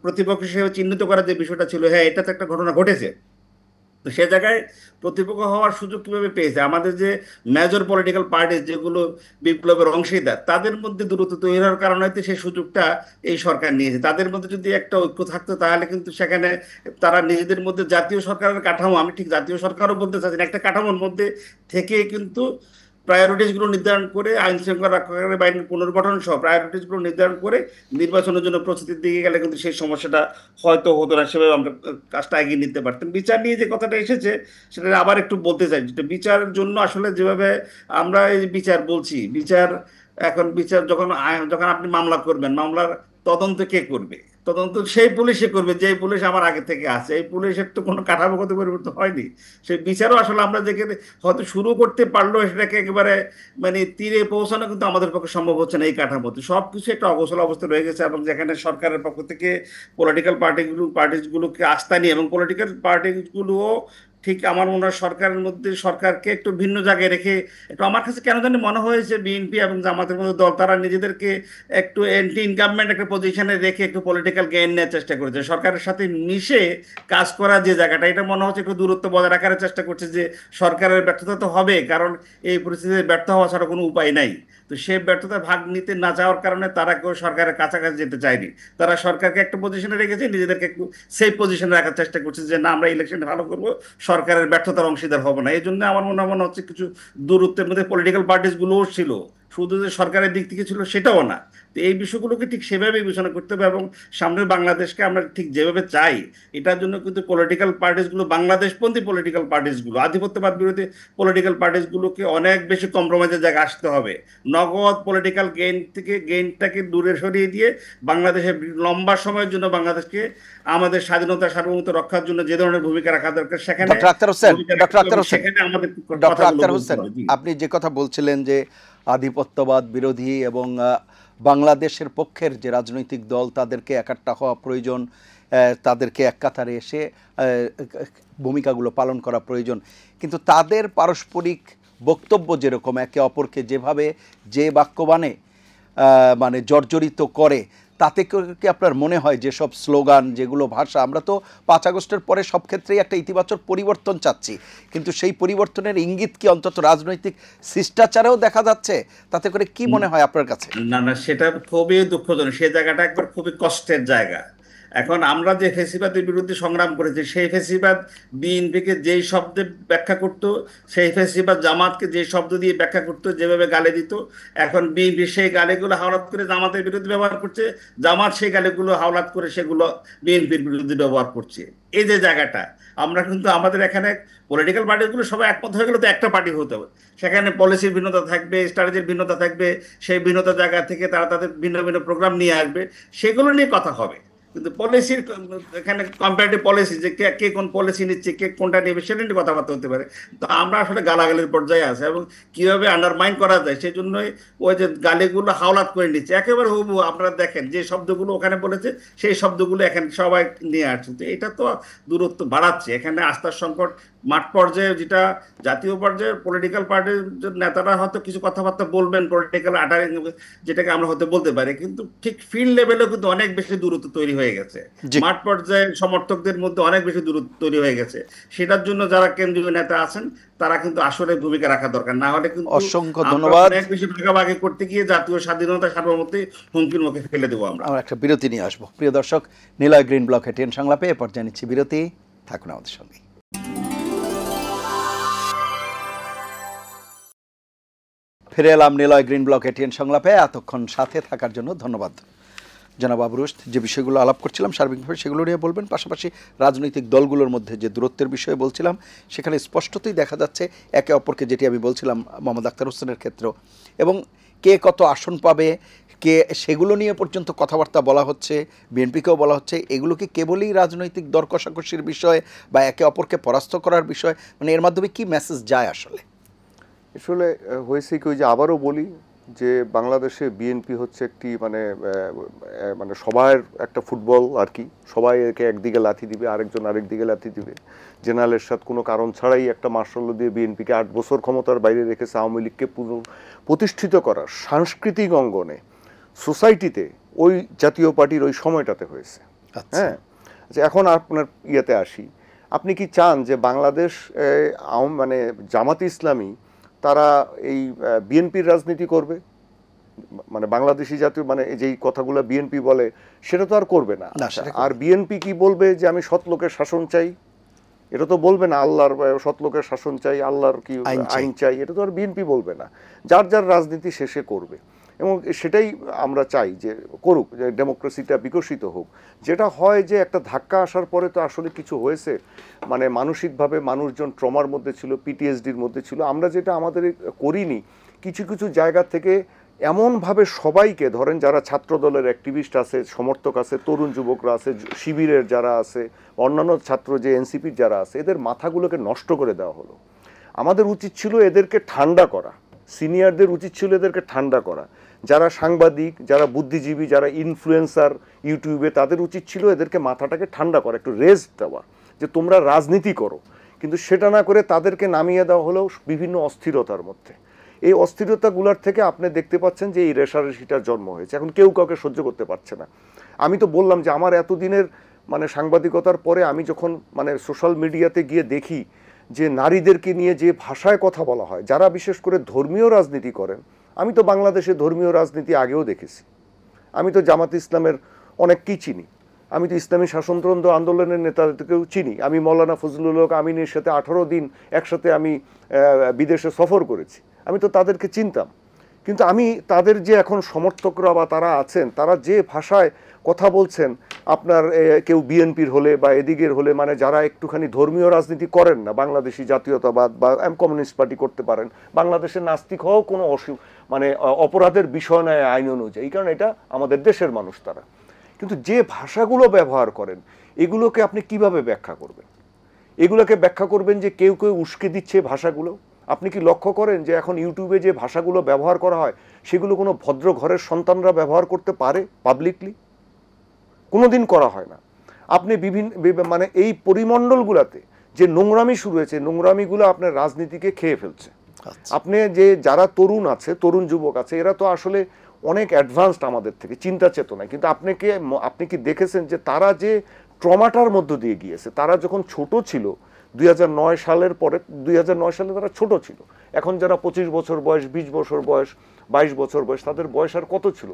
Speaker 3: প্রতিপক্ষ হিসেবে চিহ্নিত করার যে বিষয়টা ছিল, হ্যাঁ এটা তো একটা ঘটনা ঘটেছে। তো সে জায়গায় প্রতিপক্ষ হওয়ার সুযোগ কিভাবে পেয়েছে আমাদের যে মেজর পলিটিক্যাল পার্টি যেগুলো বিপ্লবের অংশীদার, তাদের মধ্যে দূরত্ব তৈরি হওয়ার কারণে হয়তো সেই সুযোগটা এই সরকার নিয়েছে। তাদের মধ্যে যদি একটা ঐক্য থাকতো তাহলে কিন্তু সেখানে তারা নিজেদের মধ্যে জাতীয় সরকারের কাঠামো, আমি ঠিক জাতীয় সরকারও বলতে চাচ্ছি না, একটা কাঠামোর মধ্যে থেকে কিন্তু প্রায়োরিটিস গুলো নির্ধারণ করে আইন শৃঙ্খলা রক্ষাকারী বাহিনীর পুনর্গঠন সহ প্রায়োরিটিস গুলো নির্ধারণ করে নির্বাচনের জন্য প্রস্তুতির দিকে গেলে কিন্তু সেই সমস্যাটা হয়তো হতো না, সেভাবে আমরা কাজটা এগিয়ে নিতে পারতাম। বিচার নিয়ে যে কথাটা এসেছে সেটা আবার একটু বলতে চাই, যেটা বিচারের জন্য আসলে যেভাবে আমরা এই বিচার বলছি, বিচার এখন বিচার যখন যখন আপনি মামলা করবেন, মামলার তদন্ত কে করবে? তদন্ত সেই পুলিশে করবে যে পুলিশ আমার আগে থেকে আছে। এই পুলিশের তো কোনো কাঠামোগত পরিবর্তন হয়নি। সেই বিচারও আসলে আমরা যেখানে হয়তো শুরু করতে পারলেও সেটাকে একেবারে মানে তীরে পৌঁছানো কিন্তু আমাদের পক্ষে সম্ভব হচ্ছে না এই কাঠামোতে। সব কিছু একটা অগোছল অবস্থা রয়ে গেছে এবং যেখানে সরকারের পক্ষ থেকে পলিটিক্যাল পার্টিগুলোকে আস্থা নিয়ে এবং পলিটিক্যাল পার্টিগুলোও ঠিক আমার মনে হয় সরকারের মধ্যে সরকারকে একটু ভিন্ন জায়গায় রেখে একটু, আমার কাছে কেন জানি মনে হয়েছে বিএনপি এবং জামাতের মধ্যে দল তারা নিজেদেরকে একটু অ্যান্টি ইনকামমেন্ট একটা পজিশনে রেখে একটু পলিটিক্যাল গেইন নেওয়ার চেষ্টা করেছে। সরকারের সাথে মিশে কাজ করা যে জায়গাটা, এটা মনে হচ্ছে একটু দূরত্ব বজায় রাখার চেষ্টা করছে যে সরকারের ব্যর্থতা তো হবে, কারণ এই পরিস্থিতিতে ব্যর্থ হওয়া ছাড়া কোনো উপায় নাই। তো সে ব্যর্থতা ভাগ নিতে না চাওয়ার কারণে তারা কেউ সরকারের কাছাকাছি যেতে চায়নি। তারা সরকারকে একটা পজিশনে রেখেছে, নিজেদেরকে একটু সেই পজিশনে রাখার চেষ্টা করছে যে না আমরা ইলেকশনে ভালো করবো, সরকারের ব্যর্থতার অংশীদার হবো না। এই জন্য আমার মনে হচ্ছে কিছু দূরত্বের মধ্যে পলিটিক্যাল পার্টিস গুলোও ছিল, শুধু যে সরকারের দিক থেকে ছিল সেটাও না। তো এই বিষয়গুলোকে ঠিক সেভাবে বিবেচনা করতে হবে এবং সামনের বাংলাদেশকে আমরা ঠিক যেভাবে চাই এটার জন্য কিন্তু পলিটিক্যাল পার্টিসগুলো, বাংলাদেশপন্থী পলিটিক্যাল পার্টিসগুলো, আধিপত্যবাদ বিরোধী পলিটিক্যাল পার্টিসগুলোকে অনেক বেশি কম্প্রোমাইজের জায়গায় আসতে হবে। নগদ পলিটিক্যাল গেইনটাকে দূরে সরিয়ে দিয়ে বাংলাদেশের লম্বা সময়ের জন্য বাংলাদেশকে আমাদের স্বাধীনতা সার্বভৌমত্ব রক্ষার জন্য যে ধরনের ভূমিকা রাখা দরকার সেখানে
Speaker 1: আপনি যে কথা বলছিলেন যে আধিপত্যবাদ বিরোধী এবং বাংলাদেশের পক্ষের যে রাজনৈতিক দল তাদেরকে একাট্টা হওয়া প্রয়োজন, তাদেরকে এক কাতারে এসে ভূমিকাগুলো পালন করা প্রয়োজন, কিন্তু তাদের পারস্পরিক বক্তব্য যেরকম একে অপরকে যেভাবে যে বাক্যবাণে মানে জর্জরিত করে, তাতে কি আপনার মনে হয় যেসব স্লোগান যেগুলো ভাষা, আমরা তো 5 আগস্টের পরে সব ক্ষেত্রেই একটা ইতিবাচক পরিবর্তন চাচ্ছি, কিন্তু সেই পরিবর্তনের ইঙ্গিত কি অন্তত রাজনৈতিক শিষ্টাচারেও দেখা যাচ্ছে? তাতে করে কি মনে হয় আপনার কাছে?
Speaker 3: না না, সেটা খুবই দুঃখজনক, সেই জায়গাটা একবার খুবই কষ্টের জায়গা। এখন আমরা যে ফ্যাসিবাদের বিরুদ্ধে সংগ্রাম করেছি, সেই ফ্যাসিবাদ বিএনপিকে যেই শব্দে ব্যাখ্যা করতো, সেই ফ্যাসিবাদ জামাতকে যে শব্দ দিয়ে ব্যাখ্যা করতো, যেভাবে গালি দিত, এখন বিএনপি সেই গালিগুলো হাওলাত করে জামাতের বিরুদ্ধে ব্যবহার করছে, জামাত সেই গালিগুলো হাওলাত করে সেগুলো বিএনপির বিরুদ্ধে ব্যবহার করছে। এই যে জায়গাটা, আমরা কিন্তু আমাদের এখানে পলিটিক্যাল পার্টিগুলো সবাই একমত হয়ে গেলে তো একটা পার্টি হতে হবে, সেখানে পলিসির ভিন্নতা থাকবে, স্ট্র্যাটেজির ভিন্নতা থাকবে, সেই ভিন্নতা জায়গা থেকে তারা তাদের ভিন্ন ভিন্ন প্রোগ্রাম নিয়ে আসবে, সেগুলো নিয়ে কথা হবে। কিন্তু পলিসির এখানে কম্পারেটিভ পলিসি যে কে কোন পলিসি নিচ্ছে, কে কোনটা নেবে, সেটা নিয়ে কথাবার্তা হতে পারে। তো আমরা আসলে গালাগালির পর্যায়ে আছে এবং কিভাবে আন্ডারমাইন করা যায় সেই জন্যই ওই যে গালিগুলো হাওলাত করে নিচ্ছে একেবারে হুবহু। আপনারা দেখেন যে শব্দগুলো ওখানে বলেছে সেই শব্দগুলো এখানে সবাই নিয়ে আসছে। তো এটা তো দূরত্ব বাড়াচ্ছে, এখানে আস্থার সংকট মাঠ পর্যায়ে, যেটা জাতীয় পর্যায়ে পলিটিক্যাল পার্টির নেতারা হয়তো কিছু কথাবার্তা বলবেন পলিটিক্যাল আটারে, যেটাকে আমরা হয়তো বলতে পারি, কিন্তু ঠিক ফিল্ড লেভেলেও কিন্তু অনেক বেশি দূরত্ব তৈরি হয়ে গেছে, মাঠ পর্যায়ে সমর্থকদের মধ্যে অনেক বেশি দূরত্ব তৈরি হয়ে গেছে। সেটার জন্য যারা কেন্দ্রীয় নেতা আছেন তারা কিন্তু আসলে ভূমিকা রাখা দরকার, না হলে কিন্তু
Speaker 1: অসংখ্য ধন্যবাদ।
Speaker 3: অনেক বেশি ভাগাভাগি করতে গিয়ে জাতীয় স্বাধীনতা সার্বভৌমত্ব হুমকির মুখে ফেলে দেবো। আমরা
Speaker 1: একটা বিরতি নিয়ে আসবো। প্রিয় দর্শক, নিলয় গ্রিন ব্লক এটিএন সংলাপে এ পর্যায়ে নিচ্ছি বিরতি, থাকুন আমাদের সঙ্গে। ফিরে এলাম নিলয় গ্রিন ব্লক এটিএন সংলাপে। এতক্ষণ সাথে থাকার জন্য ধন্যবাদ। জনাব আবু রুশদ, যে বিষয়গুলো আলাপ করছিলাম সার্বিকভাবে সেগুলো নিয়ে বলবেন, পাশাপাশি রাজনৈতিক দলগুলোর মধ্যে যে দূরত্বের বিষয়ে বলছিলাম সেখানে স্পষ্টতই দেখা যাচ্ছে একে অপরকে, যেটি আমি বলছিলাম মোহাম্মদ আখতার হোসেনের ক্ষেত্রেও, এবং কে কত আসন পাবে, কে সেগুলো নিয়ে পর্যন্ত কথাবার্তা বলা হচ্ছে, বিএনপিকেও বলা হচ্ছে, এগুলো কি কেবলই রাজনৈতিক দর কষাকষির বিষয় বা একে অপরকে পরাস্ত করার বিষয়? মানে এর মাধ্যমে কি মেসেজ যায় আসলে?
Speaker 4: আসলে হয়েছে কি, ওই যে আবারও বলি যে বাংলাদেশে বিএনপি হচ্ছে একটি মানে মানে সবার একটা ফুটবল আর কি, সবাই একে একদিকে লাথি দিবে, আরেকজন আরেকদিকে লাথি দিবে। জেনারেল এরশাদ কোনো কারণ ছাড়াই একটা মার্শাল দিয়ে বিএনপিকে 8 বছর ক্ষমতার বাইরে রেখেছে। আওয়ামী লীগকে প্রতিষ্ঠিত করার সাংস্কৃতিক অঙ্গনে সোসাইটিতে ওই জাতীয় পার্টির ওই সময়টাতে হয়েছে। হ্যাঁ, আচ্ছা এখন আপনার ইয়েতে আসি, আপনি কি চান যে বাংলাদেশ মানে জামাতে ইসলামী তারা এই বিএনপির রাজনীতি করবে? মানে বাংলাদেশি জাতীয় মানে যেই কথাগুলো বিএনপি বলে সেটা তো আর করবে না। আর বিএনপি কি বলবে যে আমি সৎ লোকের শাসন চাই? এটা তো বলবে না আল্লাহর সৎ লোকের শাসন চাই, আল্লাহর কি আইন চাই, এটা তো আর বিএনপি বলবে না। যার যার রাজনীতি শেষে করবে, এবং সেটাই আমরা চাই যে করুক, যে ডেমোক্রেসিটা বিকশিত হোক। যেটা হয় যে একটা ধাক্কা আসার পরে তো আসলে কিছু হয়েছে, মানে মানসিকভাবে মানুষজন ট্রমার মধ্যে ছিল, পিটিএসডির মধ্যে ছিল। আমরা যেটা আমাদের করিনি, কিছু কিছু জায়গা থেকে এমনভাবে সবাইকে ধরেন, যারা ছাত্র দলের অ্যাক্টিভিস্ট আছে, সমর্থক আছে, তরুণ যুবকরা আছে, শিবিরের যারা আছে, অন্যান্য ছাত্র যে এনসিপির যারা আছে, এদের মাথাগুলোকে নষ্ট করে দেওয়া হলো। আমাদের উচিত ছিল এদেরকে ঠান্ডা করা, সিনিয়রদের উচিত ছিল এদেরকে ঠান্ডা করা। যারা সাংবাদিক, যারা বুদ্ধিজীবী, যারা ইনফ্লুয়েন্সার ইউটিউবে, তাদের উচিত ছিল এদেরকে মাথাটাকে ঠান্ডা করা, একটু রেস্ট দেওয়া, যে তোমরা রাজনীতি করো। কিন্তু সেটা না করে তাদেরকে নামিয়ে দেওয়া হলো বিভিন্ন অস্থিরতার মধ্যে। এই অস্থিরতাগুলোর থেকে আপনি দেখতে পাচ্ছেন যে এই রেষারেষিটার জন্ম হয়েছে। এখন কেউ কাউকে সহ্য করতে পারছে না। আমি তো বললাম যে আমার এতদিনের মানে সাংবাদিকতার পরে আমি যখন মানে সোশ্যাল মিডিয়াতে গিয়ে দেখি যে নারীদেরকে নিয়ে যে ভাষায় কথা বলা হয়, যারা বিশেষ করে ধর্মীয় রাজনীতি করেন। আমি তো বাংলাদেশে ধর্মীয় রাজনীতি আগেও দেখেছি, আমি তো জামাত ইসলামের অনেককেই চিনি, আমি তো ইসলামী শাসনতন্ত্র আন্দোলনের নেতাদেরকেও চিনি। আমি মৌলানা ফজলুল হক আমিনের সাথে 18 দিন একসাথে আমি বিদেশে সফর করেছি, আমি তো তাদেরকে চিনতাম। কিন্তু আমি তাদের যে এখন সমর্থকরা বা তারা আছেন, তারা যে ভাষায় কথা বলছেন, আপনার কেউ বিএনপির হলে বা এদিকের হলে, মানে যারা একটুখানি ধর্মীয় রাজনীতি করেন না, বাংলাদেশি জাতীয়তাবাদ বা কমিউনিস্ট পার্টি করতে পারেন, বাংলাদেশের নাস্তিক হওয়াও কোনো মানে অপরাধের বিষয় নয় আইন অনুযায়ী, কারণ এটা আমাদের দেশের মানুষ তারা। কিন্তু যে ভাষাগুলো ব্যবহার করেন, এগুলোকে আপনি কিভাবে ব্যাখ্যা করবেন? এগুলোকে ব্যাখ্যা করবেন যে কেউ কেউ উস্কে দিচ্ছে ভাষাগুলো। আপনি কি লক্ষ্য করেন যে এখন ইউটিউবে যে ভাষাগুলো ব্যবহার করা হয়, সেগুলো কোনো ভদ্র ঘরের সন্তানরা ব্যবহার করতে পারে পাবলিকলি? কোনোদিন করা হয় না। আপনি বিভিন্ন মানে এই পরিমণ্ডলগুলোতে যে নোংরামি শুরু হয়েছে, নোংরামিগুলো আপনার রাজনীতিকে খেয়ে ফেলছে। আপনি যে যারা তরুণ আছে, তরুণ যুবক আছে, এরা তো আসলে অনেক অ্যাডভান্সড আমাদের থেকে চিন্তা চেতনায়। কিন্তু আপনি কি দেখেছেন যে তারা যে ট্রমাটার মধ্য দিয়ে গিয়েছে? তারা যখন ছোট ছিল 2009 সালের পরে, 2009 সালে তারা ছোট ছিল। এখন যারা 25 বছর বয়স, 20 বছর বয়স, 22 বছর বয়স, তাদের বয়স আর কত ছিল?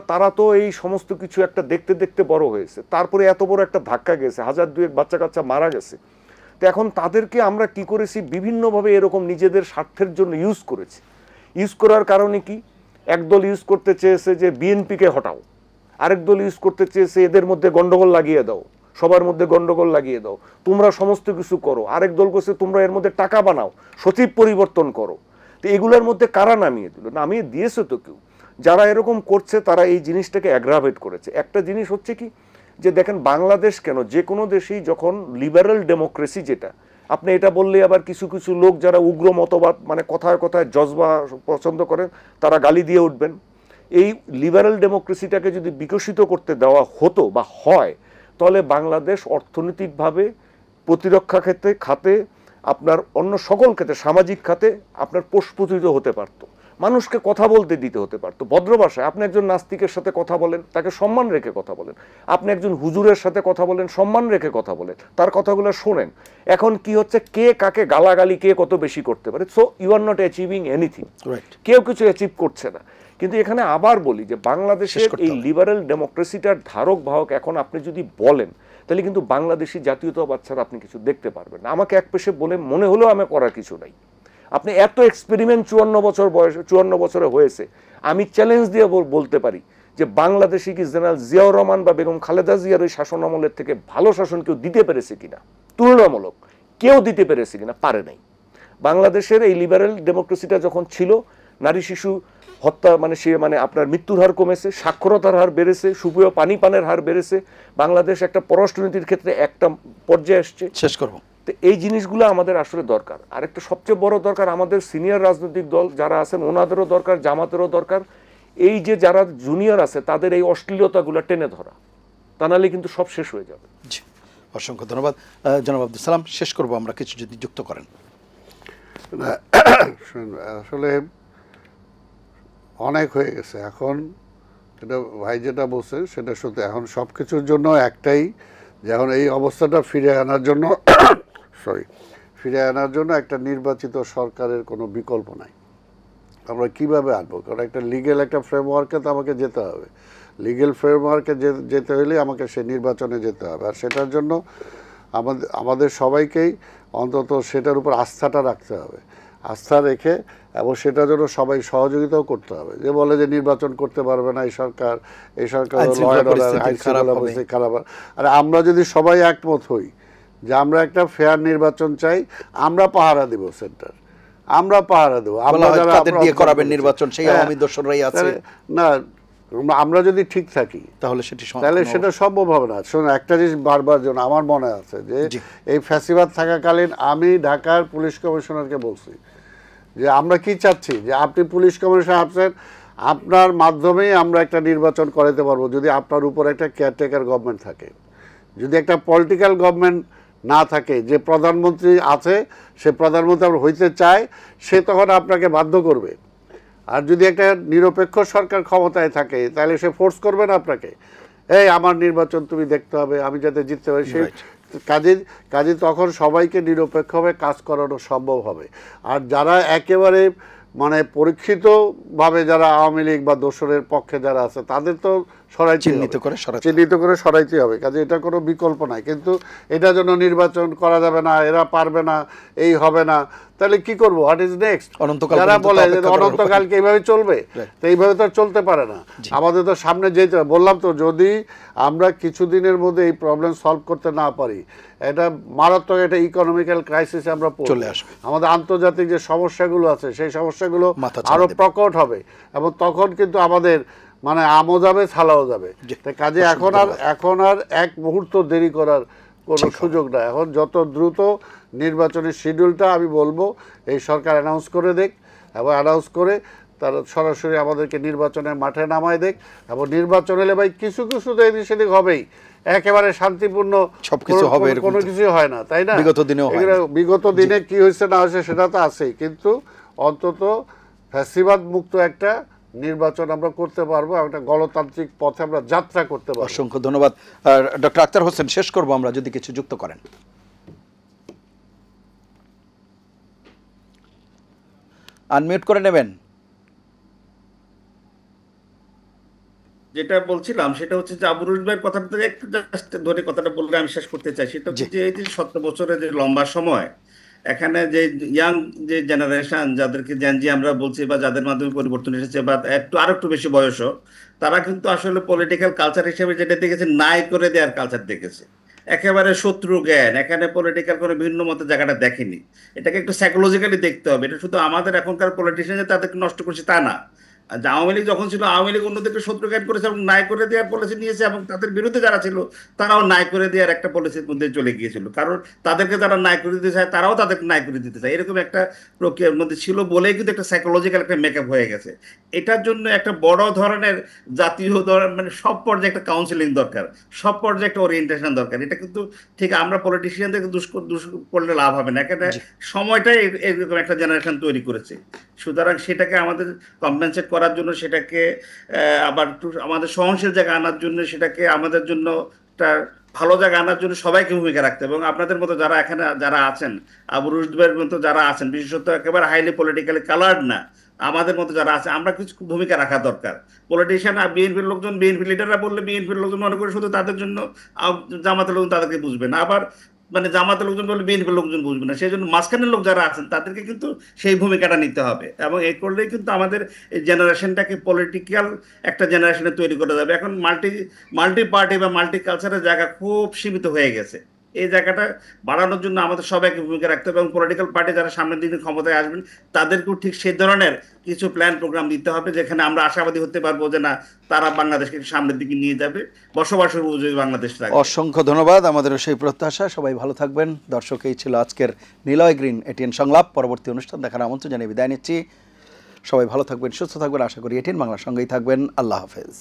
Speaker 4: তারা তো এই সমস্ত কিছু একটা দেখতে দেখতে বড় হয়েছে। তারপরে এত বড় একটা ধাক্কা গেছে, 1002 বাচ্চা কাচ্চা মারা গেছে। তো এখন তাদেরকে আমরা কি করেছি, বিভিন্নভাবে এরকম নিজেদের স্বার্থের জন্য ইউজ করেছি। ইউজ করার কারণে কি, একদল ইউজ করতে চেয়েছে যে বিএনপিকে হটাও, আরেক দল ইউজ করতে চেয়েছে এদের মধ্যে গন্ডগোল লাগিয়ে দাও, সবার মধ্যে গন্ডগোল লাগিয়ে দাও, তোমরা সমস্ত কিছু করো। আরেক দল করছে তোমরা এর মধ্যে টাকা বানাও, সচিব পরিবর্তন করো। তো এগুলোর মধ্যে কারা নামিয়ে দিল? নামিয়ে দিয়েছে তো কেউ। যারা এরকম করছে তারা এই জিনিসটাকে অ্যাগ্রাভেট করেছে। একটা জিনিস হচ্ছে কি, যে দেখেন বাংলাদেশ কেন, যে কোনো দেশেই যখন লিবারেল ডেমোক্রেসি, যেটা আপনি এটা বললে আবার কিছু কিছু লোক যারা উগ্র মতবাদ মানে কথায় কথায় জজবা পছন্দ করেন, তারা গালি দিয়ে উঠবেন। এই লিবারেল ডেমোক্রেসিটাকে যদি বিকশিত করতে দেওয়া হতো বা হয়, তাহলে বাংলাদেশ অর্থনৈতিকভাবে, প্রতিরক্ষা খাতে, আপনার অন্য সকল ক্ষেত্রে, সামাজিক খাতে আপনার প্রস্ফুটিত হতে পারতো, মানুষকে কথা বলতে দিতে হতে পারতো ভদ্র ভাষায়। আপনি একজন নাস্তিকের সাথে কথা বলেন, তাকে সম্মান রেখে কথা বলেন। আপনি একজন হুজুরের সাথে কথা বলেন, সম্মান রেখে কথা বলেন, তার কথাগুলো শোনেন। এখন কি হচ্ছে, কে কাকে গালাগালি কে কত বেশি করতে পারে। So you are not achieving anything, কেউ কিছু অ্যাচিভ করছে না। কিন্তু এখানে আবার বলি যে বাংলাদেশের এই লিবারেল ডেমোক্রেসিটার ধারক বাহক এখন আপনি যদি বলেন, তাহলে কিন্তু বাংলাদেশি জাতীয়তাবাদ ছাড়া আপনি কিছু দেখতে পারবেন না। আমাকে এক পেশে বলে মনে হলেও আমার করার কিছু নাই। আপনি এত এক্সপেরিমেন্ট 54 বছরে হয়েছে, আমি চ্যালেঞ্জ দিয়ে বলতে পারি যে বাংলাদেশে কি জেনারেল জিয়াউর রহমান বা বেগম খালেদা জিয়ার ওই শাসন আমলের থেকে ভালো শাসন কেউ দিতে পেরেছে কিনা, তুলনামূলক কেউ দিতে পেরেছে কিনা? পারে নাই। বাংলাদেশের এই লিবারেল ডেমোক্রেসিটা যখন ছিল, নারী শিশু হত্যা মানে সে মানে আপনার মৃত্যুর হার কমেছে, সাক্ষরতার হার বেড়েছে, সুপেয় পানি পানের হার বেড়েছে, বাংলাদেশ একটা পররাষ্ট্রনীতির ক্ষেত্রে একটা পর্যায়ে আসছে।
Speaker 1: শেষ করব।
Speaker 4: তো এই জিনিসগুলো আমাদের আসলে দরকার। আরেকটা সবচেয়ে বড় দরকার, আমাদের সিনিয়র রাজনৈতিক দল যারা আছেন ওনাদেরও দরকার, জামাতেরও দরকার, এই যে যারা জুনিয়র আছে তাদের এই অশ্লীলতাগুলো টেনে ধরা, তা নাহলে কিন্তু সব শেষ হয়ে যাবে।
Speaker 1: জি, অসংখ্য ধন্যবাদ। জনাব আব্দুল সালাম, শেষ করব আমরা, কিছু যদি যুক্ত করেন।
Speaker 2: আসলে অনেক হয়ে গেছে এখন, এটা ভাই যেটা বলছেন সেটা সত্যি। এখন সব কিছুর জন্য একটাই, যে এখন এই অবস্থাটা ফিরে আনার জন্য ফিরে আনার জন্য একটা নির্বাচিত সরকারের কোনো বিকল্প নাই। আমরা কিভাবে আনবো? কারণ একটা লিগেল একটা ফ্রেমওয়ার্কে তো আমাকে যেতে হবে, লিগেল ফ্রেমওয়ার্কে যেতে হলে আমাকে সে নির্বাচনে যেতে হবে। আর সেটার জন্য আমাদের সবাইকেই অন্তত সেটার উপর আস্থাটা রাখতে হবে, আস্থা রেখে, এবং সেটার জন্য সবাই সহযোগিতাও করতে হবে। যে বলে যে নির্বাচন করতে পারবে না এই সরকার খারাপ। আর আমরা যদি সবাই একমত হই যে আমরা একটা ফেয়ার নির্বাচন চাই, আমরা পাহারা দেব সেন্টার, আমরা পাহারা দেবো।
Speaker 1: নির্বাচন সেই আওয়ামী দোসররাই আছে
Speaker 2: না, আমরা যদি ঠিক থাকি তাহলে সেটা সম্ভব হবে না। শোনো, একটা জিনিস বারবার জন্য আমার মনে আছে যে এই ফ্যাসিবাদ থাকাকালীন আমি ঢাকার পুলিশ কমিশনারকে বলছি যে আমরা কি চাচ্ছি, যে আপনি পুলিশ কমিশনার আছেন, আপনার মাধ্যমেই আমরা একটা নির্বাচন করাতে পারবো যদি আপনার উপর একটা কেয়ারটেকার গভর্নমেন্ট থাকে। যদি একটা পলিটিক্যাল গভর্নমেন্ট না থাকে, যে প্রধানমন্ত্রী আছে সে প্রধানমন্ত্রী আমরা হইতে চায়, সে তখন আপনাকে বাধ্য করবে। আর যদি একটা নিরপেক্ষ সরকার ক্ষমতায় থাকে তাহলে সে ফোর্স করবে না আপনাকে, এই আমার নির্বাচন তুমি দেখতে হবে, আমি যাতে জিততে পারি। সেই কাজে তখন সবাইকে নিরপেক্ষভাবে কাজ করানো সম্ভব হবে। আর যারা একেবারে মানে পরীক্ষিতভাবে যারা আওয়ামী লীগ বা দোসরের পক্ষে যারা আছে তাদের তো চিহ্নিত করে সরাইতে হবে। কাজে এটা কোনো বিকল্প নাই। কিন্তু এটার জন্য নির্বাচন করা যাবে না, এরা পারবে না, এই হবে না, তাহলে কি করবো? What is next? যারা বলে যে অনন্তকালকে এইভাবে চলবে, তো এইভাবে তো চলতে পারে না। আমাদের তো সামনে যেতে হবে। বললাম তো, যদি আমরা কিছুদিনের মধ্যে এই প্রবলেম সলভ করতে না পারি, এটা মারাত্মক একটা ইকোনমিক্যাল ক্রাইসিসে আমরা চলে আসবে। আমাদের আন্তর্জাতিক যে সমস্যাগুলো আছে সেই সমস্যাগুলো আরো প্রকট হবে, এবং তখন কিন্তু আমাদের মানে আমও যাবে, ছালাও যাবে। কাজে এখন আর এক মুহূর্ত দেরি করার কোনো সুযোগ নাই। এখন যত দ্রুত নির্বাচনের শিডিউলটা আমি বলবো এই সরকার অ্যানাউন্স করে দেখ, এবং অ্যানাউন্স করে তারা সরাসরি আমাদেরকে নির্বাচনের মাঠে নামায় দেখ। এবং নির্বাচন হলে ভাই কিছু কিছু তো এদিক সেদিক হবেই, একেবারে শান্তিপূর্ণ সবকিছু হবে কোনো কিছু হয় না, তাই না? বিগত দিনে কি হয়েছে না হয়েছে সেটা তো আছেই, কিন্তু অন্তত ফ্যাসিবাদ মুক্ত একটা নির্বাচন আমরা করতে পারবো, একটা গণতান্ত্রিক পথে আমরা যাত্রা করতে পারবো।
Speaker 1: অসংখ্য ধন্যবাদ। ডক্টর আক্তার হোসেন, শেষ করবো আমরা, যদি কিছু যুক্ত করেন। আনমিউট করে নেবেন।
Speaker 3: যেটা বলছিলাম সেটা হচ্ছে যে আবু রশিদ ভাইয়ের কথাটা একটু জাস্ট ধরে কথাটা বললে আমি শেষ করতে চাই। সেটা হচ্ছে যে এই যে 17 বছরের যে লম্বা সময়, এখানে যে ইয়াং যে জেনারেশন, যাদেরকে জেনজি আমরা বলছি, বা যাদের মাধ্যমে পরিবর্তন এসেছে, বা আরেকটু বেশি বয়সও, তারা কিন্তু আসলে পলিটিক্যাল কালচার হিসেবে যেটা দেখেছে, নাই করে দেওয়ার কালচার দেখেছে, একেবারে শত্রু জ্ঞান। এখানে পলিটিক্যাল কোনো ভিন্ন মতের জায়গাটা দেখেনি। এটাকে একটু সাইকোলজিক্যালি দেখতে হবে। এটা শুধু আমাদের এখনকার পলিটিশিয়ান যে তাদেরকে নষ্ট করছে তা না। আওয়ামী লীগ যখন ছিল, আওয়ামী লীগ অন্যদেরকে শত্রু জ্ঞান করেছে এবং নাই করে দেওয়ার পলিসি নিয়েছে, এবং তাদের বিরুদ্ধে যারা ছিল তারাও নাই করে দেওয়ার একটা পলিসির মধ্যে চলে গিয়েছিল। কারণ তাদেরকে যারা নাই করে দিতে চায় তারাও তাদেরকে নাই করে দিতে চায়, এরকম একটা প্রক্রিয়ার মধ্যে ছিল বলেই কিন্তু একটা সাইকোলজিক্যাল একটা মেকআপ হয়ে গেছে। এটার জন্য একটা বড় ধরনের জাতীয় মানে সব পর্যায়ে একটা কাউন্সিলিং দরকার, সব পর্যায়ে একটা ওরিয়েন্টেশন দরকার। এটা কিন্তু ঠিক আমরা পলিটিশিয়ানদেরকে দুষ করলে লাভ হবে না, এখানে সময়টাই এরকম একটা জেনারেশন তৈরি করেছে। সুতরাং সেটাকে আমাদের কম্পেনসেট করার জন্য, সেটাকে আবার একটু আমাদের সহনশীল জায়গায় আনার জন্য, সেটাকে আমাদের জন্য একটা ভালো জায়গা আনার জন্য সবাইকে ভূমিকা রাখতে হবে। এবং আপনাদের মতো যারা এখানে যারা আছেন, আবু রশিদ ভাইয়ের মতো যারা আছেন, বিশেষত একেবারে হাইলি পলিটিক্যালি কালার্ড না, আমাদের মতো যারা আছে, আমরা কিছু ভূমিকা রাখা দরকার। পলিটিশিয়ান আর বিএনপির লোকজন, বিএনপি লিডাররা বললে বিএনপির লোকজন মনে করে শুধু তাদের জন্য, জামাতের লোকজন তাদেরকে বুঝবে না, আবার মানে জামাতের লোকজন বললে বিএনপির লোকজন বুঝবে না। সেই জন্য মাঝখানের লোক যারা আছেন তাদেরকে কিন্তু সেই ভূমিকাটা নিতে হবে, এবং এই করলেই কিন্তু আমাদের এই জেনারেশনটাকে পলিটিক্যাল একটা জেনারেশনে তৈরি করা যাবে। এখন মাল্টি পার্টি বা মাল্টি কালচারের জায়গা খুব সীমিত হয়ে গেছে। এই জায়গাটা বাড়ানোর জন্য আমাদের সবাইকে ভূমিকা রাখতে হবে এবং পলিটিক্যাল পার্টি যারা সামনের দিনে ক্ষমতায় আসবেন তাদেরকেও ঠিক সেই ধরনের কিছু প্ল্যান প্রোগ্রাম দিতে হবে, যেখানে আমরা আশাবাদী হতে পারবো যে না, তারা বাংলাদেশকে সামনের দিকে নিয়ে যাবে, বসবাসের উপযোগী বাংলাদেশ থাকবে।
Speaker 1: অসংখ্য ধন্যবাদ, আমাদেরও সেই প্রত্যাশা। সবাই ভালো থাকবেন। দর্শক, এই ছিল আজকের নিলয় গ্রিন এটিএন সংলাপ। পরবর্তী অনুষ্ঠান দেখার আমন্ত্রণ জানিয়ে বিদায় নিচ্ছি। সবাই ভালো থাকবেন, সুস্থ থাকবেন, আশা করি এটিএন বাংলার সঙ্গেই থাকবেন। আল্লাহ হাফেজ।